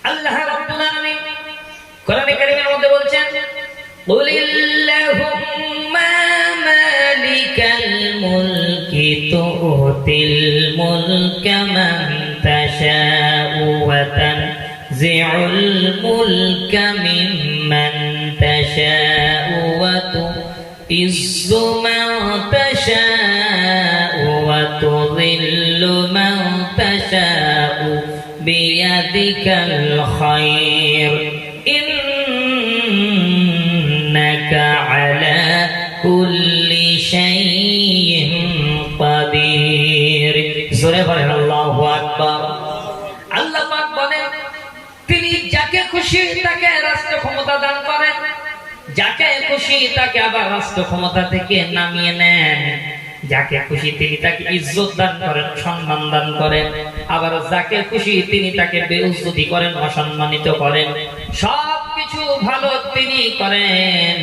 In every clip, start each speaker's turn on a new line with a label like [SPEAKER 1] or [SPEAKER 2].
[SPEAKER 1] আল্লাহ রাব্বুল আলামিন কোরআনে কারীমের মধ্যে বলছেন কুলিল্লাহুম্মা মালিকাল মুলকি তুতিল মুলকা মান তাশাউ ওয়া তানজিউল মুলকা মিম্মান তাশাউ ওয়া তুইজ্জু মান তাশাউ ওয়া তুযিল্লু মান তাশাউ বিয়াদিকাল খায়র ইন্নাকা আলা কুল্লি শাইইন কাদির। জোরে বলেন আল্লাহু আকবার। আল্লাহ পাক বলেন তিনি যাকে খুশি তাকে রাষ্ট্র ক্ষমতা দান করেন, যাকে খুশি তাকে আবার রাষ্ট্র ক্ষমতা থেকে নামিয়ে নেন, যাকে খুশি তিনি তাকে ইজ্জত দান করেন, সম্মান দান করেন, আবার যাকে খুশি তিনি তাকে বেইজ্জতি করেন, অসম্মানিত করেন। সবকিছু ভালো তিনি করেন।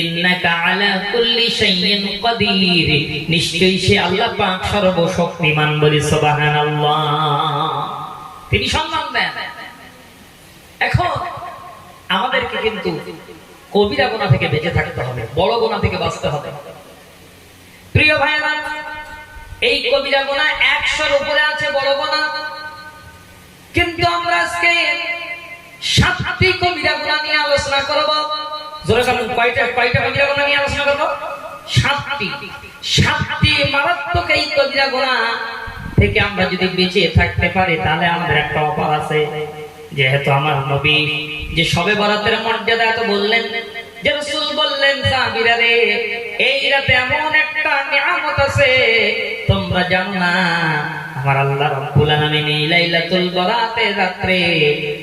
[SPEAKER 1] ইন্নাকা আলা কুল্লি শাইইন কাদির, নিশ্চয়ই সে আল্লাহ পাক সর্বশক্তিমান। বলি সুবহানাল্লাহ। তিনি সম্মান দেন। এখন আমাদেরকে কিন্তু কবিরা গুনাহ থেকে বেঁচে থাকতে হবে, বড় গুনাহ থেকে বাঁচতে হবে। প্রিয় ভাইরা, এই কবিরা গুনাহ 100-র উপরে আছে বড় গুনাহ, কিন্তু আমরা আজকে 7টি কবিরা গুনাহ নিয়ে আলোচনা করব। জোরে বলুন, কয়টা কবিরা গুনাহ নিয়ে আলোচনা করব? 7টি মারাত্মক এই কবিরা গুনাহ থেকে আমরা যদি বেঁচে থাকতে পারি তাহলে আমাদের একটা অফার আছে। যেহেতু আমার নবী যে শবে বরাতের মর্যাদা এত বললেন, যে রাসূল বললেন সাহাবীরা রে এই রাতে এমন একটা নিয়ামত আছে তোমরা জানো না। আমার আল্লাহ রাব্বুল আলামিন এই লাইলাতুল বরাতের রাতে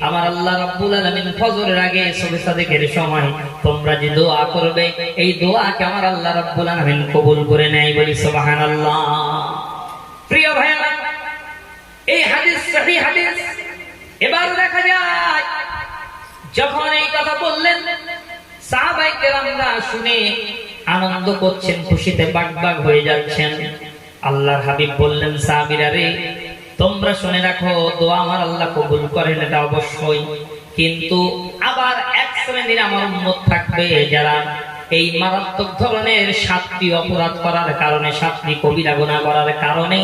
[SPEAKER 1] আমার আল্লাহ রাব্বুল আলামিন ফজরের আগে সুবহ সাদেকের সময় তোমরা যে দোয়া করবে এই দোয়াকে আমার আল্লাহ রাব্বুল আলামিন কবুল করে নেয়। বলি সুবহানাল্লাহ। প্রিয় ভাইরা, এই হাদিস সহিহ হাদিস। এবার দেখা যায় যখন এই কথা বললেন সাহাবায়ে কেরামরা শুনে আনন্দ করছেন, খুশিতে বাগবাগ হয়ে যাচ্ছেন। আল্লাহর হাবিব বললেন সাহাবীরা রে তোমরা শুনে রাখো দোয়া আমার আল্লাহ কবুল করেন, এটা অবশ্যই। কিন্তু আবার এক শ্রেণীর আমার উম্মত থাকবে যারা এই মারাত্মক ধরনের 7টি অপরাধ করার কারণে, 7টি কবিরা গুনাহ করার কারণে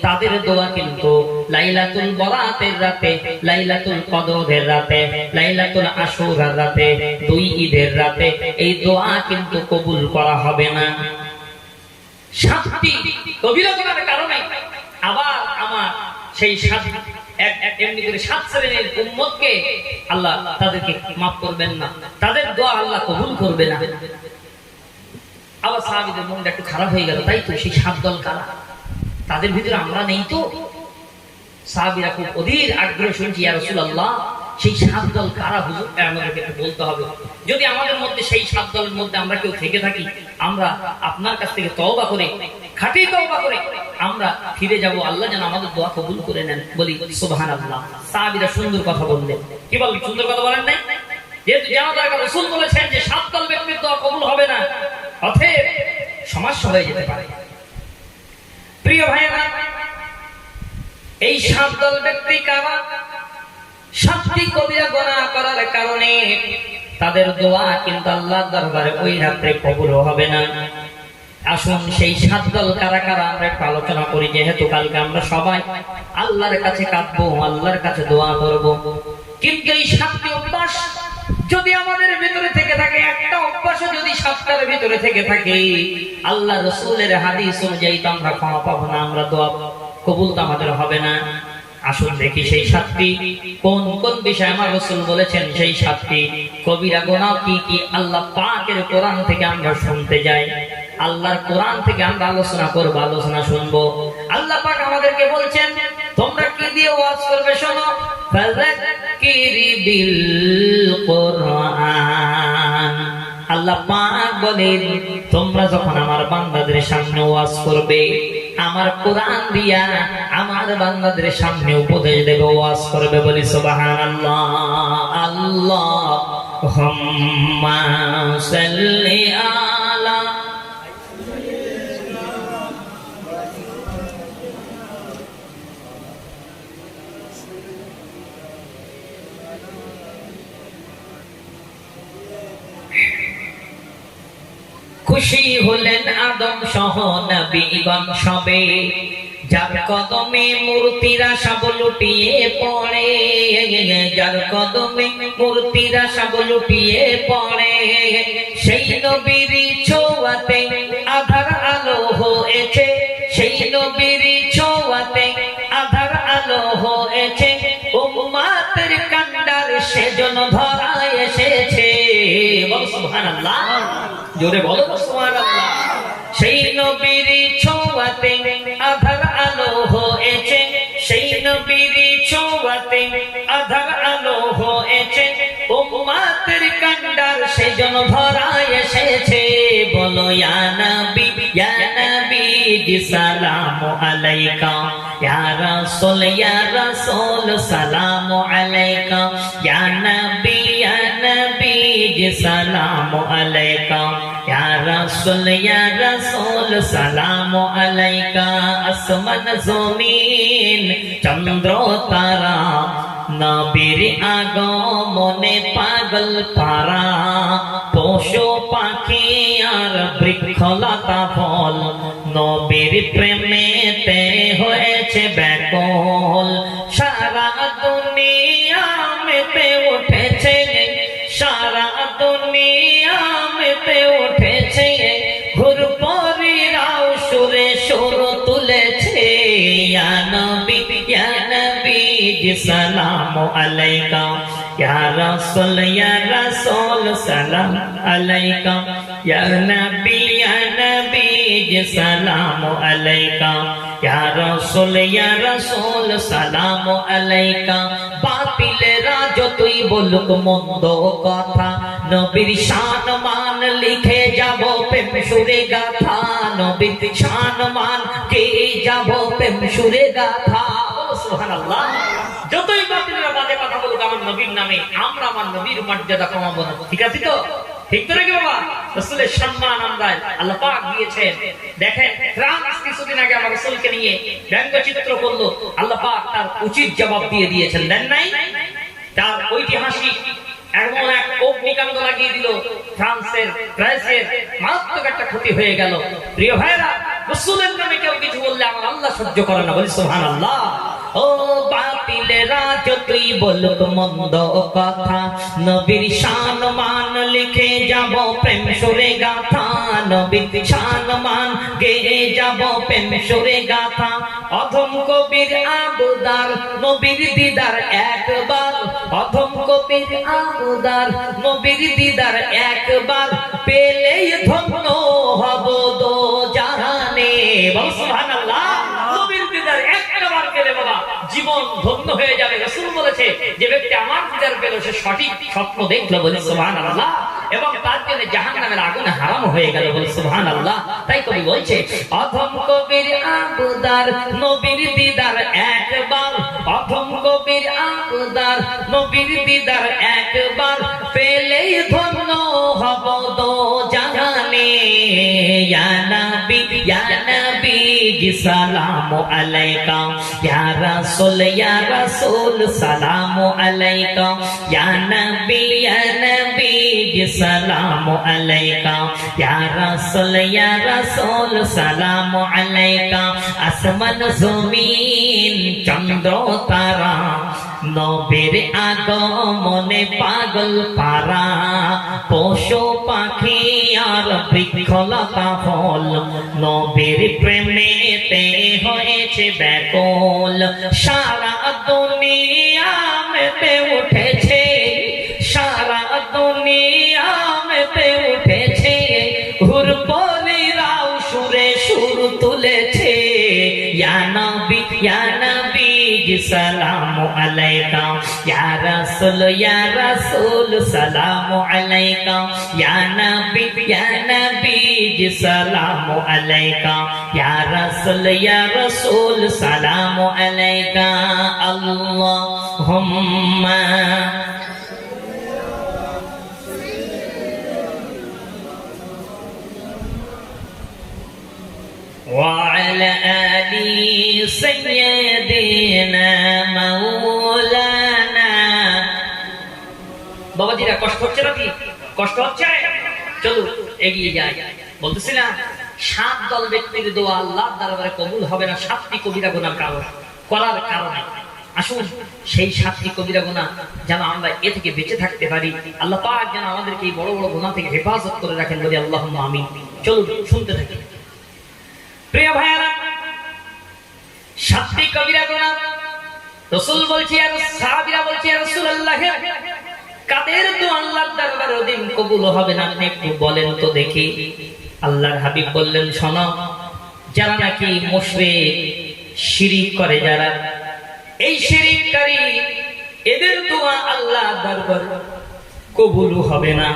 [SPEAKER 1] তাদের দোয়া কিন্তু লাইলাতুল বরাতের রাতে, লাইলাতুল কদরের রাতে, লাইলাতুল আশুরার রাতে, 2 ঈদের রাতে এই দোয়া কিন্তু কবুল করা হবে না। 7টি কবিরা গুনাহের কারণে আবার আমার সেই 7 এমনি করে 7 শ্রেণীর উম্মতকে আল্লাহ তাদেরকে মাফ করবেন না, তাদের দোয়া আল্লাহ কবুল করবে না। আবার সাহাবীদের মনটা একটু খারাপ হয়ে গেল, তাই তো সেই 7 দল কারা? তাদের ভিতরে আমরা নেই তো? সাহাবীরা খুব অধীর আগ্রহে শুনছি, ইয়া রাসূলুল্লাহ সেই 7 দল কারা হুজুর আমাদেরকে একটু বলতে হবে। যদি আমাদের মধ্যে সেই 7 দলের মধ্যে আমরা কেউ থেকে থাকি, আমরা আপনার কাছ থেকে তওবা করে, খাঁটি তওবা করে আমরা ফিরে যাব, আল্লাহ যেন আমাদের দোয়া কবুল করে নেন। বলি সুবহানাল্লাহ। সাহাবীরা সুন্দর কথা বললেন। কি বলেন? সুন্দর কথা বলেন নাই? যেহেতু জানাজার রাসূল বলেছেন যে 7 দল ব্যক্তির দোয়া কবুল হবে না, অতএব সমস্যা হয়ে যেতে পারে। প্রিয় ভাইরা, এই 7 দল ব্যক্তি কারা? 7টি কবিরা গুনাহ করার কারণে তাদের দোয়া কিন্তু আল্লাহর দরবারে ওই রাতে কবুল হবে না। আসুন সেই 7 দল কারা কারা আমরা একটু আলোচনা করি। যেহেতু কালকে আমরা সবাই আল্লাহর কাছে কাঁদবো, আল্লাহর কাছে দোয়া করব, কিন্তু এই 7টি অভ্যাস যদি আমাদের ভিতরে থেকে থাকে, একটা অভ্যাস যদি 7টার ভিতরে থেকে থাকে, আল্লাহ রাসূলের হাদিস অনুযায়ী তো আমরা ক্ষমা পাবো না, আমরা দোয়া কবুল তো আমাদের হবে না। আসুন দেখি সেই 7টি কোন কোন বিষয় আমার রাসূল বলেছেন, সেই 7টি কবিরা গুনাহ কি কি আল্লাহ পাকের কোরআন থেকে আমরা শুনতে যাই। আল্লাহর কোরআন থেকে আমরা আলোচনা করব, আলোচনা শুনবো। আল্লাহ পাক আমাদেরকে বলছেন তোমরা কি দিয়ে ওয়াজ করবে শোনো, ফাযাক্কির বিল কোরআন। আল্লাহ পাক বলেন তোমরা যখন আমার বান্দাদের সামনে ওয়াজ করবে, আমার কোরআন দিয়া আমার বান্দাদের সামনে উপদেশ দেবে, ওয়াজ করবে। বলি সুবহানাল্লাহ। আল্লাহুম্মা সাল্লি আলা খুশি হলেন আদম সহ নবীগণ সবে, যার কদমে মূর্তিরা সব লুটিয়ে পড়ে, যার কদমে মূর্তিরা সব লুটিয়ে পড়ে, সেই নবীর ছোঁয়াতে আধার আলো হয়েছে, সেই নবীর ছোঁয়াতে আধার আলো হয়েছে, উম্মতের কান্ডার সেজন ধরা এসেছে। বল সুবহানাল্লাহ, জোরে বলো সুবহানাল্লাহ। সেই নবীর ছোঁয়াতে আধার আলো হয়েছে, সেই নবীর ছোঁয়াতে আধার আলো হয়েছে, উম্মতের কান্ডার সেজন ধরা এসেছে। বলো ইয়া নবী জি সালামু আলাইকা, ইয়া রাসূল সালামু আলাইকা, ইয়া নবী জি সালামু আলাইকা, ইয়া রাসূল সালামু আলাইকা। আসমান জমিন চন্দ্র তারা নবীর আগমনে পাগল পারা, পশু পাখি আর বৃক্ষলতা ফল নবীর প্রেমেতে হয়েছে ব্যাকুল। সারা দুনিয়া মেতে উঠেছে, সারা দুনিয়া মেতে উঠেছে, ঘুরপরিরাও সুরে সুর তুলেছে। ইয়া নবী জি সালামু আলাইকা, ইয়া রাসূল সালাম আলাইকা, ইয়া নবী জি সালামু আলাইকা, ইয়া রাসূল সালামু আলাইকা। বাতিলেরা যতই বলুক মন্দ কথা, নবীর শান মান লিখে যাব প্রেম সুরে গাথা, নবীর শান মান কে যাব প্রেম সুরে গাথা। সুবহানাল্লাহ। যতই বাতিলেরা বাজে কথা বলুক আমার নবীর নামে, আমরা আমার নবীর মর্যাদা কমাবো না। ঠিক আছে তো? ঠিক তো নাকি বাবা? রাসূলের সম্মান আমরা আল্লাহ পাক দিয়েছেন। দেখেন ফ্রান্স কিছুদিন আগে আমার রাসূলকে নিয়ে ব্যঙ্গচিত্র করলো, আল্লাহ পাক তার উচিত জবাব দিয়ে দিয়েছেন, দেন নাই? তার ঐতিহাসিক এমন এক অগ্নিকাণ্ড লাগিয়ে দিল, ফ্রান্সের প্যারিসের মারাত্মক একটা ক্ষতি হয়ে গেল। প্রিয় ভাইরা, রাসূলের নামে কেউ কিছু বললে আমার আল্লাহ সহ্য করে না। বলি সুবহানাল্লাহ। ও বাতিলেরা যতই বলুক মন্দ কথা, নবীর শান মান লিখে যাব প্রেম সুরে গাথা, নবীর শান মান গেয়ে যাব প্রেম সুরে গাথা। অধম কবির আবুদার নবীর দিদার একবার, অধম কবির আবুদার নবীর দিদার একবার, পেলেই ধন্য হব দো জাহানে। বল সুবহানাল্লাহ। নবীর দিদার একবার পেলে বাবা জীবন ধন্য হয়ে যাবে। রাসূল বলেছে যে ব্যক্তি আমার দিদার পেল সে সঠিক স্বপ্ন দেখলো। বলি সুবহানাল্লাহ। এবং তার জন্য জাহান্নামের আগুন হারাম হয়ে গেল। বলি সুবহানাল্লাহ। তাই কবি বলছে অধম কবির আবুদার নবীর দিদার একবার, অধম কবির আবুদার নবীর দিদার একবার, পেলেই ধন্য হব দো জাহানে। ইয়া নবী জি সালামু আলাইকা, ইয়া রাসূল সালামু আলাইকা, ইয়া নবী জি সালামু আলাইকা, ইয়া রাসূল সালামু আলাইকা। আসমান জমিন চন্দ্র তারা নবীর আগমনে পাগল পারা, পশু পাখি আর বৃক্ষলতা ফল নবীর প্রেমেতে হয়েছে ব্যাকুল। সারা দুনিয়া মেতে উঠেছে, সারা দুনিয়া মেতে উঠেছে, ঘুরপরিরাও সুরে সুর তুলেছে। ইয়া নবী জি সালামু আলাইকা, ইয়া রাসূল সালামু আলাইকা, ইয়া নবী জি সালামু আলাইকা, ইয়া রাসূল সালামু আলাইকা। আল্লাহুম্মা وعلى آل سيدنا مولانا। বাবাজিরা কষ্ট হচ্ছে নাকি? কষ্ট হচ্ছে? চলো এগিয়ে যাই। বলতেছিলাম 7 দল ব্যক্তির দোয়া আল্লাহর দরবারে কবুল হবে না 7টি কবিরা গুনাহ করার কারণে। আসুন সেই 7টি কবিরা গুনাহ যেন আমরা এ থেকে বেঁচে থাকতে পারি, আল্লাহ পাক যেন আমাদেরকে এই বড় বড় গুনাহ থেকে হেফাজত করে রাখেন, বলি আল্লাহুম্মা আমিন। চলুন শুনতে থাকি। প্রিয় ভাইরা, 7টি কবিরা গুনাহ রাসূল বলছি আর সাহাবীরা বলছি ইয়া রাসূলুল্লাহ, কাদের দোয়া আল্লাহর দরবারে ওদিন কবুল হবে না আপনি একটু বলেন তো দেখি। আল্লাহর হাবিব বললেন, শোনো, যারা নাকি মুশরিক, শিরিক করে, যারা এই শিরিককারী, এদের দোয়া আল্লাহর দরবারে কবুল হবে না।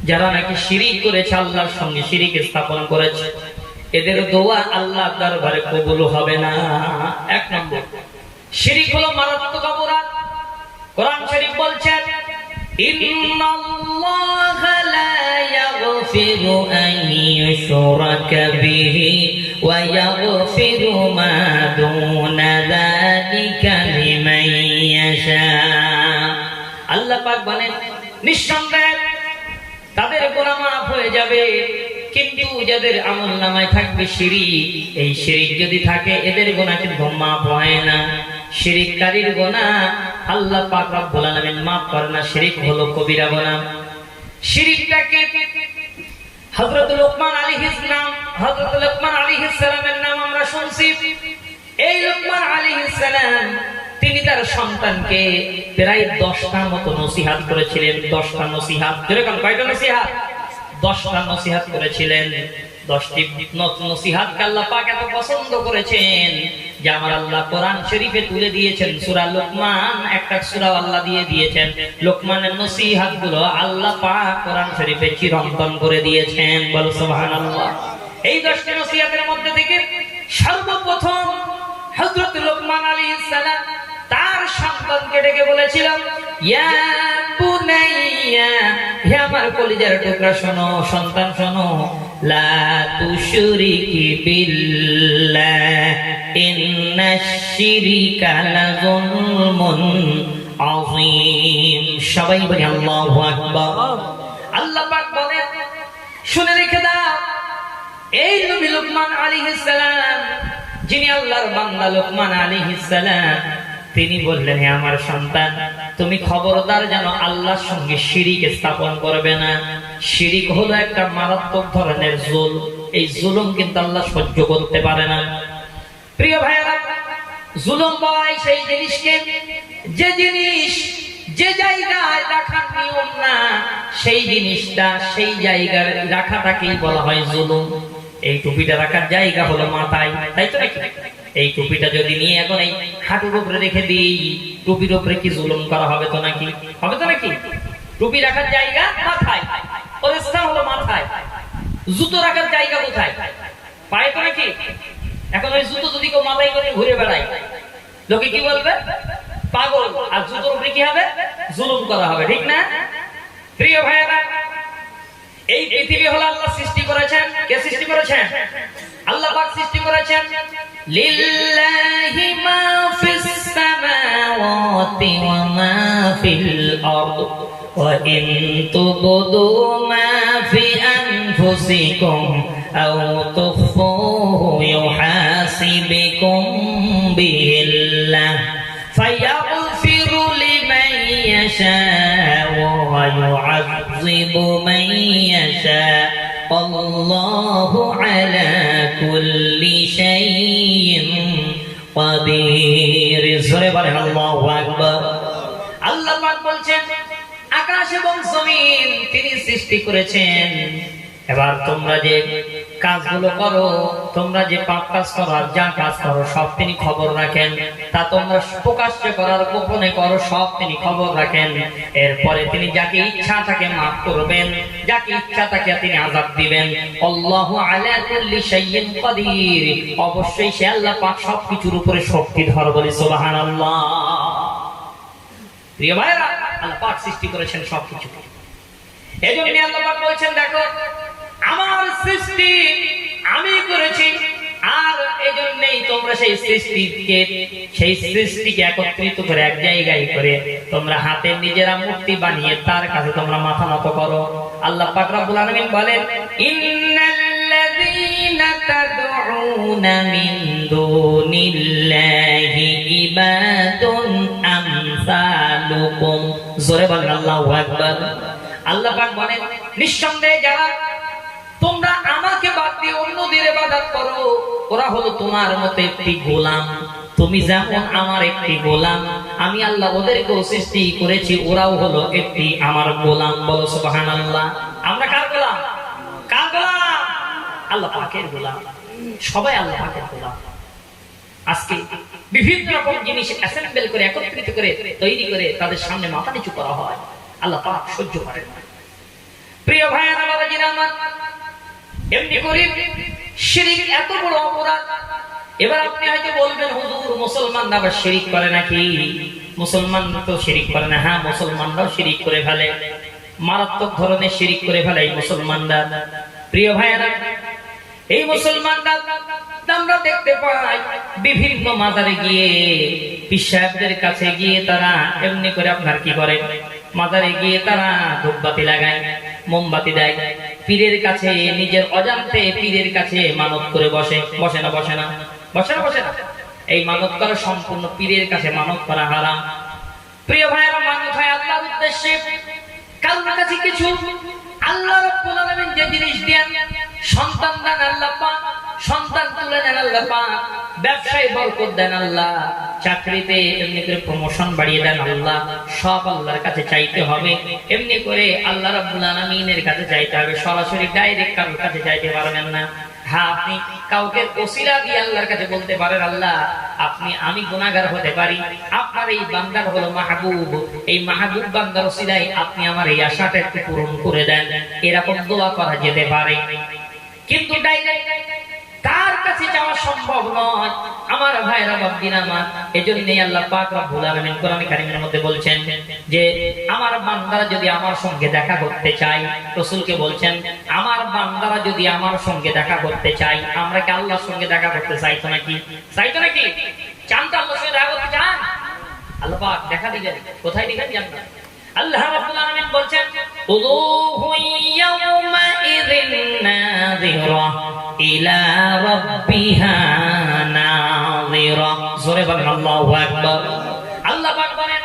[SPEAKER 1] যারা নাকি শিরিক করেছে, আল্লাহর সঙ্গে শিরিক স্থাপন করেছে, এদের দোয়া আল্লাহর দরবারে কবুল হবে না। 1 নম্বর, শিরিক হলো মারাত্মক অপরাধ। কোরআন শরীফ বলছেন, ইন্নাল্লাহা লা ইয়াগফিরু আন ইউশরাকা বিহি ওয়া ইয়াগফিরু মা দুনা যালিকা লিমান ইয়াশা। আল্লাহ পাক বলেন, নিঃসন্দেহে তাদের গুনাহ মাফ হয়ে যাবে, কিন্তু যাদের আমলনামায় থাকবে শিরিক, এই শিরিক যদি থাকে এদের গুনাহ কিন্তু মাফ হয় না। শিরিককারীর গুনাহ আল্লাহ পাক রব্বুল আলামিন মাফ করে না। শিরিক হলো কবিরা গুনাহ। শিরিকটাকে হযরত লোকমান আলাইহিস সালামের নাম আমরা শুনছি। এই লোকমান আলাইহিস সালাম তিনি তার সন্তানকে প্রায় 10টা মতো নসিহত করেছিলেন। 10টা নসিহত, যেরকম কয়টা নসিহত? 10টা নসিহত করেছিলেন। 10টি নসিহতকে আল্লাহ পাক এত পছন্দ করেছেন যে আমার আল্লাহ কোরআন শরীফে তুলে দিয়েছেন। সূরা লোকমান, একটা সূরা আল্লাহ দিয়ে দিয়েছেন। লোকমানের নসিহতগুলো আল্লাহ পাক কোরআন শরীফে চিরন্তন করে দিয়েছেন। বল সুবহানাল্লাহ। এই 10টি নসিহতের মধ্যে থেকে সর্বপ্রথম হযরত লোকমান আলাইহিস সালাম তার সন্তানকে ডেকে বলেছিল, ইয়া বুনাইয়া, হে আমার কলিজার টুকরা শোনো, সন্তান শোনো, লা তুশরিকি বিল্লাহ ইন্নাশ শিরকা লাযুলমুন আযীম। সবাই বলি আল্লাহু আকবার। আল্লাহ পাক বলেন, শুনে রেখে দাও, এই নবী লোকমান আলাইহিস সালাম, যিনি আল্লাহর বান্দা লোকমান আলাইহিস সালাম, তিনি বললেন, হে আমার সন্তান, তুমি খবরদার যেন আল্লাহর সঙ্গে শিরিক স্থাপন করবে না। শিরিক হলো একটা মারাত্মক ধরনের জুলম। এই জুলুম কিন্তু আল্লাহ সহ্য করতে পারে না। প্রিয় ভাইরা, জুলুম বয় সেই জিনিসকে, যে জিনিস যে জায়গায় রাখার নিয়ম না, সেই জিনিসটা সেই জায়গায় রাখাটাকেই বলা হয় জুলুম। এই টুপিটা রাখার জায়গা হলো মাথায়, তাই তো নাকি? এই টুপিটা যদি নিয়ে এখন এই হাঁটুর উপরে রেখে দিই, টুপির উপরে কি জুলুম করা হবে তো নাকি? হবে তো নাকি? টুপি রাখার জায়গা মাথায়, ওর স্থান হলো মাথায়। জুতো রাখার জায়গা কোথায়? পায়ে তো নাকি? এখন ওই জুতো যদি কেউ মাথায় করে ঘুরে বেড়ায়, লোকে কি বলবে? পাগল। আর জুতোর উপরে কি হবে? জুলুম করা হবে, ঠিক না? প্রিয় ভাইয়েরা, এই পৃথিবী হলো আল্লাহ সৃষ্টি করেছেন। কে সৃষ্টি করেছেন? আল্লাহ পাক সৃষ্টি করেছেন। লিল্লাহি মা ফিস সামাওয়াতি ওয়া মা ফিল আরদ ওয়া ইন তুবদু মা ফি আনফুসিকুম আও তুখফুহু ইউহাসিবুকুম বিল্লাহ ফায়াগফিরু লিমান ইয়াশাউ ওয়া ইউআযযিবু মান ইয়াশাউ আল্লাহু আলা কুল্লি শাইইন কাদির। জোরে বলেন আল্লাহু আকবার। আল্লাহ পাক বলছেন, আকাশ এবং জমিন তিনি সৃষ্টি করেছেন। এবার তোমরা যে কাজগুলো করো, তোমরা যে পাপ কাজ করো, যা কাজ করো, সব তিনি খবর রাখেন। তা তোমরা প্রকাশ্যে করার, গোপনে করো, সব তিনি খবর রাখেন। এরপরে তিনি যাকে ইচ্ছা তাকে মাফ করবেন, যাকে ইচ্ছা তাকে তিনি আযাব দিবেন। আল্লাহু আলা কুল্লি শাইইন কাদির। অবশ্যই সে আল্লাহ পাক সবকিছুর উপরে শক্তিধর। বলি সুবহানাল্লাহ। প্রিয় ভাইরা, আল্লাহ পাক সৃষ্টি করেছেন সবকিছু। এজন্য আল্লাহ পাক বলছেন, দেখো আমার সৃষ্টি আমি করেছি, আর এই জন্যই তোমরা সেই সৃষ্টিকে একত্রিত করে এক জায়গায় করে তোমরা হাতে নিজেরা মূর্তি বানিয়ে তার কাছে তোমরা মাথা নত করো। আল্লাহ পাক রব্বুল আলামিন বলেন, ইন্নাল্লাযীনা তাদউনা মিন দুনিল্লাহি ইবাদুন আমসালুকুম। জোরে বলেন আল্লাহু আকবার। আল্লাহ পাক বলেন, নিঃসন্দেহে যারা তোমরা আমাকে বাদ দিয়ে অন্যদের ইবাদত করো, ওরা হলো তোমার মতো একটি গোলাম। তুমি যেমন আমার একটি গোলাম, আমি আল্লাহ ওদেরকেও সৃষ্টি করেছি, ওরাও হলো একটি আমার গোলাম। বলো সুবহানাল্লাহ। আমরা কার গোলাম? কার গোলাম? আল্লাহ পাকের গোলাম। সবাই আল্লাহ পাকের গোলাম। আজকে বিভিন্ন রকম জিনিস অ্যাসেম্বল করে একত্রিত করে তৈরি করে তাদের সামনে মাথা নিচু করা হয়, আল্লাহ পাক সহ্য করেন না। প্রিয় ভাইয়েরা, বাবাজিরা আমার, এমনি করে শিরক এত বড় অপরাধ। এবার আপনি হয়তো বলবেন, হুজুর মুসলমানরা আবার শিরক করে নাকি? মুসলমান তো শিরক করে না। হ্যাঁ, মুসলমানরাও শিরক করে ফেলে, মারাত্মক ধরনের শিরক করে ফেলে এই মুসলমানরা। প্রিয় ভাইয়েরা, এই মুসলমানরা আমরা দেখতে পাই বিভিন্ন মাজারে গিয়ে, পীর সাহেবদের কাছে গিয়ে তারা এমনি করে আপনার কি করে, মাজারে গিয়ে তারা ধূপবাতি লাগায়, মোমবাতি দেয়, পীরের কাছে নিজের অজান্তে পীরের কাছে মানত করে বসে। বসে না? বসে না? বসে না? বসে না? এই মানত করা সম্পূর্ণ পীরের কাছে মানত করা হারাম। প্রিয় ভাইয়েরা, মানত হয় আল্লাহর উদ্দেশ্যে, কারোর কাছে কিছু। আল্লাহ রাব্বুল আলামিন যে জিনিস দেন, সন্তান দেন আল্লাহ পাক, সন্তান তুলে দেন আল্লাহ পাক, ব্যবসায় বরকত দেন আল্লাহ, চাকরিতে এমনি করে প্রমোশন বাড়িয়ে দেন আল্লাহ। সব আল্লাহর কাছে চাইতে হবে। এমনি করে আল্লাহ রাব্বুল আলামিনের কাছে চাইতে হবে, সরাসরি ডাইরেক্ট কারোর কাছে চাইতে পারবেন না। হ্যাঁ, আপনি কাউকে ওসিলা দিয়ে আল্লাহর কাছে বলতে পারেন, আল্লাহ আমি গুনাহগার হতে পারি, আপনার এই বান্দার হলো মাহবুব, এই মাহবুব বান্দার ওসিলায় আপনি আমার এই আশাটা একটু পূরণ করে দেন। এরকম দোয়া করা যেতে পারে, কিন্তু ডাইরেক্ট তার কাছে যাওয়া সম্ভব নয়। আমার ভাইরা, বাপদিনা আমার, এজন্যই আল্লাহ পাক রব্বুল আলামিন কোরআন কারীমের মধ্যে বলছেন যে আমার বান্দারা যদি আমার সঙ্গে দেখা করতে চায়, রাসূলকে বলছেন আমার বান্দারা যদি আমার সঙ্গে দেখা করতে চায়। আমরা কি আল্লাহর সঙ্গে দেখা করতে চাইতো নাকি? চাইতো নাকি? চান তো আল্লাহর সঙ্গে দেখা করতে চান? আল্লাহ পাক দেখা দিবেন, কোথায় দিবেন জানেন? আল্লাহ রাব্বুল আলামিন বলছেন, উযুহু ইয়াওমা ইযিন নাযিরা ইলা রাব্বিহা নাযিরা। জোরে বলেন আল্লাহু আকবার। আল্লাহ পাক বলেন,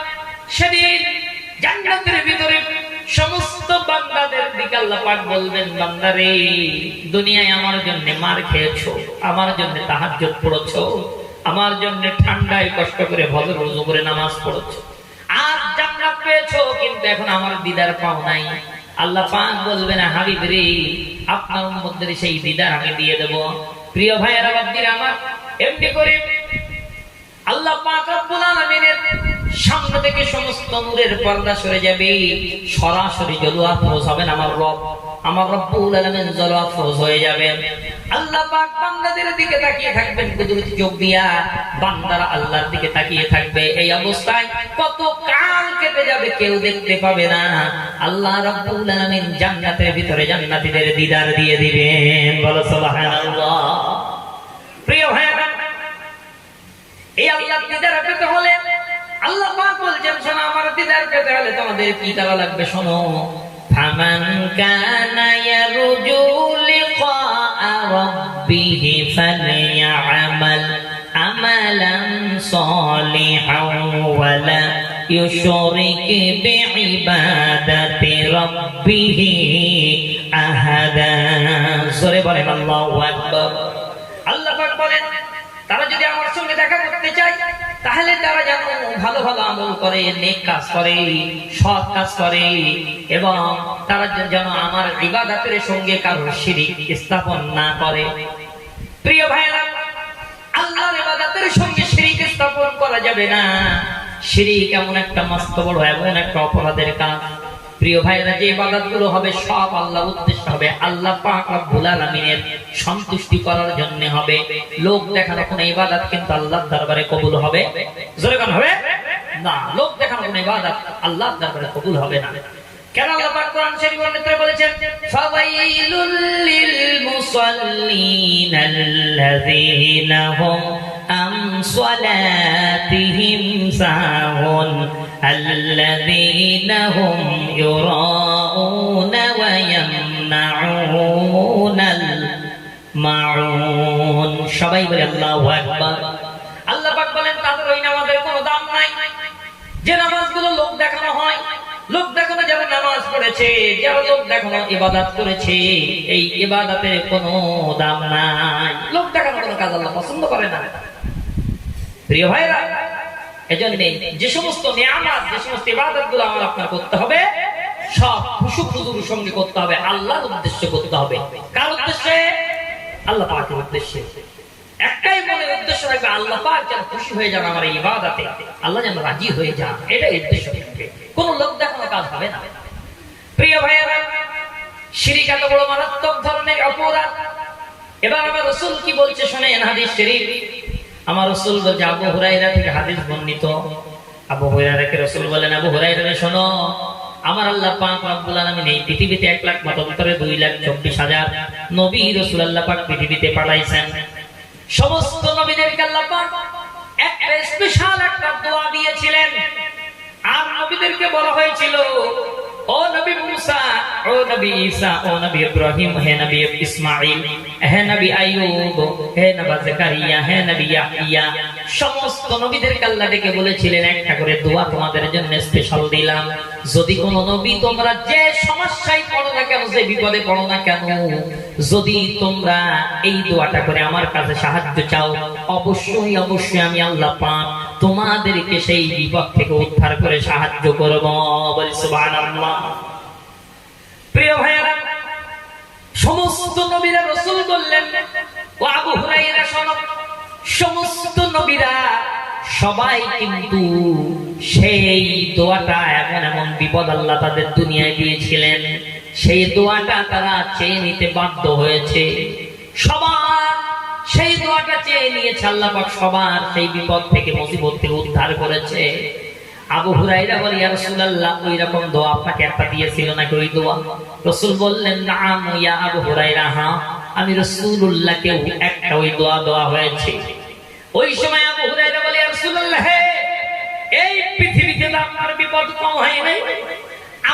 [SPEAKER 1] সেদিন জান্নাতের ভিতরে সমস্ত বান্দাদের দিকে আল্লাহ পাক বলবেন, বান্দারে দুনিয়ায় আমার জন্য মার খেয়েছো, আমার জন্য তাহাজ্জুদ পড়েছো, আমার জন্য ঠান্ডায় কষ্ট করে ফজর ওযু করে নামাজ পড়েছো, আর জান্নাত পেয়েছো, কিন্তু এখন আমার দিদার পাও নাই। আল্লাহ পাক বলবেন, হাবিব রে, আপনার উম্মতদের সেই দিদার আমি দিয়ে দেব। প্রিয় ভাইয়েরা, বাপজিরা আমার, এমনি করে আল্লাহ পাক রব্বুল আলামিনের সামনে থেকে সমস্ত নূরের পর্দা সরে যাবে, সরাসরি জলওয়া ফরজ হবেন আমার রব্বুল আলামিন জলওয়া ফরজ হয়ে যাবেন। আল্লাহ পাক বান্দাদের দিকে তাকিয়ে থাকবেন, কুদরতি চোখ দিয়া বান্দারা আল্লাহর দিকে তাকিয়ে থাকবে। এই অবস্থায় কত কাল কেটে যাবে কেউ দেখতে পাবে না। আল্লাহ রাব্বুল আলামিন জান্নাতের ভিতরে জান্নাতীদের দিদার দিয়ে দিবেন। বলো সুবহানাল্লাহ। প্রিয় ভাইরা, এই আল্লাহর দিদার পেতে হলে আল্লাহ পাক বলছেন, শোনো, আমার দিদার পেতে হলে তোমাদের কি করা লাগবে শোনো। ফামান কানা ইয়ারজু লিকা রাব্বিহি ফালইআমাল আমালান সালিহান ওয়া লা ইউশরিক বিইবাদাতি রাব্বিহি আহাদা। জোরে বলেন আল্লাহু আকবার। আল্লাহ পাক বলেন, তারা যদি আমার সঙ্গে দেখা করতে চায়, তাহলে তারা যেন ভালো ভালো আমল করে, নেক কাজ করে, সৎ কাজ করে, এবং তারা যেন আমার ইবাদতের সঙ্গে কারো শিরক স্থাপন না করে। প্রিয় ভাইরা, আল্লাহর ইবাদতের সঙ্গে শিরক স্থাপন করা যাবে না। শিরক এমন একটা মস্ত বড়, এমন একটা অপরাধের কাজ। প্রিয় ভাইরা, যে ইবাদতগুলো হবে সব আল্লাহর উদ্দেশ্য হবে, আল্লাহ পাক রব্বুল আলামিনের সন্তুষ্টি করার জন্য হবে। লোক দেখানো কোনো ইবাদত কিন্তু আল্লাহর দরবারে কবুল হবে? জোরে কোন হবে না। লোক দেখানো কোনো ইবাদত আল্লাহর দরবারে কবুল হবে না। কেন আল্লাহ পাক কোরআন শরীফের ভিতরে বলেছেন ফাওয়াইলুল লিল মুসাল্লিন আল্লাযীনা হুম আন সালাতিহিম সাহুন আল্লাযীনা হুম ইউরাউনা ওয়া ইয়ামনাউনাল মাউন। সবাই বলে আল্লাহু আকবার। আল্লাহ পাক বলেন তাদের ওই নামাজের কোনো দাম নাই যে নামাজগুলো লোক দেখানো হয়, লোক দেখানো যারা নামাজ পড়েছে, যারা লোক দেখানো ইবাদত করেছে, এই ইবাদতের কোনো দাম নাই। লোক দেখানো কোনো কাজ আল্লাহ পছন্দ করে না। প্রিয় ভাইরা, এজন্য যে সমস্ত নিয়ামত, যে সমস্ত ইবাদতগুলো আমার আপনার করতে হবে, সব খুশু খুজুর সঙ্গে করতে হবে, আল্লাহর উদ্দেশ্যে করতে হবে। কার উদ্দেশ্যে? আল্লাহ পাকের উদ্দেশ্যে। একটাই মনের উদ্দেশ্য রাখবে, আল্লাহ পাক যেন খুশি হয়ে যান আমার এই ইবাদতে, আল্লাহ যেন রাজি হয়ে যান, এটাই উদ্দেশ্য থাকবে। কোন লোক দেখানো কাজ হবে না। প্রিয় ভাইয়েরা, শিরক এত বড় মারাত্মক ধরনের অপরাধ। এবার আমার রাসূল কি বলছে শুনেন, হাদিস শরীফ। আমার রাসূল বলছে, আবু হুরায়রা থেকে হাদিস বর্ণিত। আবু হুরায়রাকে রাসূল বলেন, আবু হুরায়রা শোনো, আমার আল্লাহ পাক রব্বুল আলামিন এই পৃথিবীতে 1,72,24,000 নবী রাসূল আল্লাহ পাক পৃথিবীতে পাঠাইছেন। সমস্ত নবীদেরকে আল্লাহ পাক একটা স্পেশাল একটা দোয়া দিয়েছিলেন। আর নবীদেরকে বলা হয়েছিল, ও নবী মুসা, ও নবী ঈসা, ও নবী ইব্রাহিম, হে নবী ইসমাঈল, হে নবী আইয়ুব, হে নবী যাকারিয়া, হে নবী ইয়াহইয়া, সমস্ত নবীদেরকে আল্লাহ ডেকে বলেছিলেন একটা করে দোয়া তোমাদের জন্য স্পেশাল দিলাম। যদি কোন নবী তোমরা যে সমস্যায় পড়ো না কেন, যে বিপদে পড়ো না কেন, যদি তোমরা এই দোয়াটা করে আমার কাছে সাহায্য চাও, অবশ্যই অবশ্যই আমি আল্লাহ পাক তোমাদেরকে সেই বিপদ থেকে উদ্ধার করে সাহায্য করব। বলি সুবহানাল্লাহ। প্রিয় ভাইরা, সমস্ত নবীরা রাসূল বললেন, ও আবু হুরায়রা শোনো, সমস্ত নবীরা সবাই কিন্তু সেই দোয়াটা, এমন এমন বিপদ আল্লাহ তাদের দুনিয়ায় দিয়েছিলেন, সেই দোয়াটা তারা চেয়ে নিতে বাধ্য হয়েছে। সবার সেই দোয়াটা চেয়ে নিয়েছে, আল্লাহ পাক সবার সেই বিপদ থেকে, মুসিবত থেকে উদ্ধার করেছে। আবু হুরায়রা বলে, ইয়া রাসূলুল্লাহ, ওই রকম দোয়া আপনাকে একটা দিয়েছিল নাকি ওই দোয়া? রাসূল বললেন, নাম ইয়া আবু হুরায়রা, হ্যাঁ আমি রাসূলুল্লাহকে একটা ওই দোয়া দেওয়া হয়েছে। ওই সময় আবু হুরায়রা বলে, ইয়া রাসূলুল্লাহ, এই পৃথিবীতে আপনার বিপদ কম হয় নাই?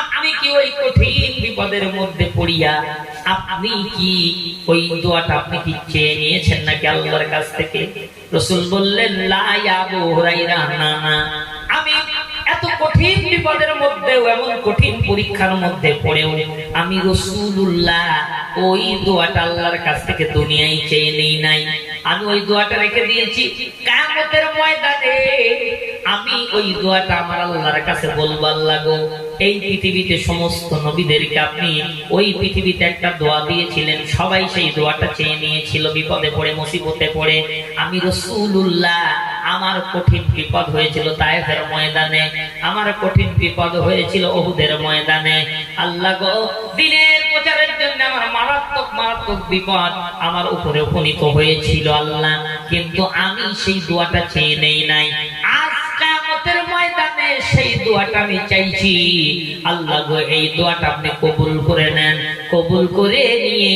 [SPEAKER 1] আপনি কি ওই কঠিন বিপদের মধ্যে পড়িয়া আপনি কি ওই দোয়াটা আপনি কি চেয়ে নিয়েছেন নাকি আল্লাহর কাছ থেকে? রাসূল বললেন, লা ইয়া আবু হুরায়রা, না না, আমি এত কঠিন বিপদের মধ্যেও, এমন কঠিন পরীক্ষার মধ্যে পড়েও আমি রাসূলুল্লাহ ওই দোয়াটা আল্লাহর কাছ থেকে দুনিয়ায় চেয়ে নেই নাই। আমি ওই দোয়াটা রেখে দিয়েছি কিয়ামতের ময়দানে, আমি ওই দোয়াটা আমার আল্লাহর কাছে বলবো, আল্লাহ গো, এই পৃথিবীতে সমস্ত নবীদেরকে আপনি ওই পৃথিবীতে একটা দোয়া দিয়েছিলেন, সবাই সেই দোয়াটা চেয়ে নিয়েছিল বিপদে পড়ে, মুসিবতে পড়ে। আমি রাসূলুল্লাহ, আমার কঠিন বিপদ হয়েছিল তায়েফের ময়দানে, আমার কঠিন বিপদ হয়েছিল উহুদের ময়দানে। আল্লাহ গো, দ্বীনের প্রচারের জন্য আমার মারাত্মক মারাত্মক বিপদ আমার উপরে উপনীত হয়েছিল আল্লাহ, কিন্তু আমি সেই দোয়াটা চেয়ে নেই নাই। আজ কিয়ামতের ময়দানে সেই দোয়াটা আমি চাইছি, আল্লাহ গো, এই দোয়াটা আপনি কবুল করে নেন। কবুল করে নিয়ে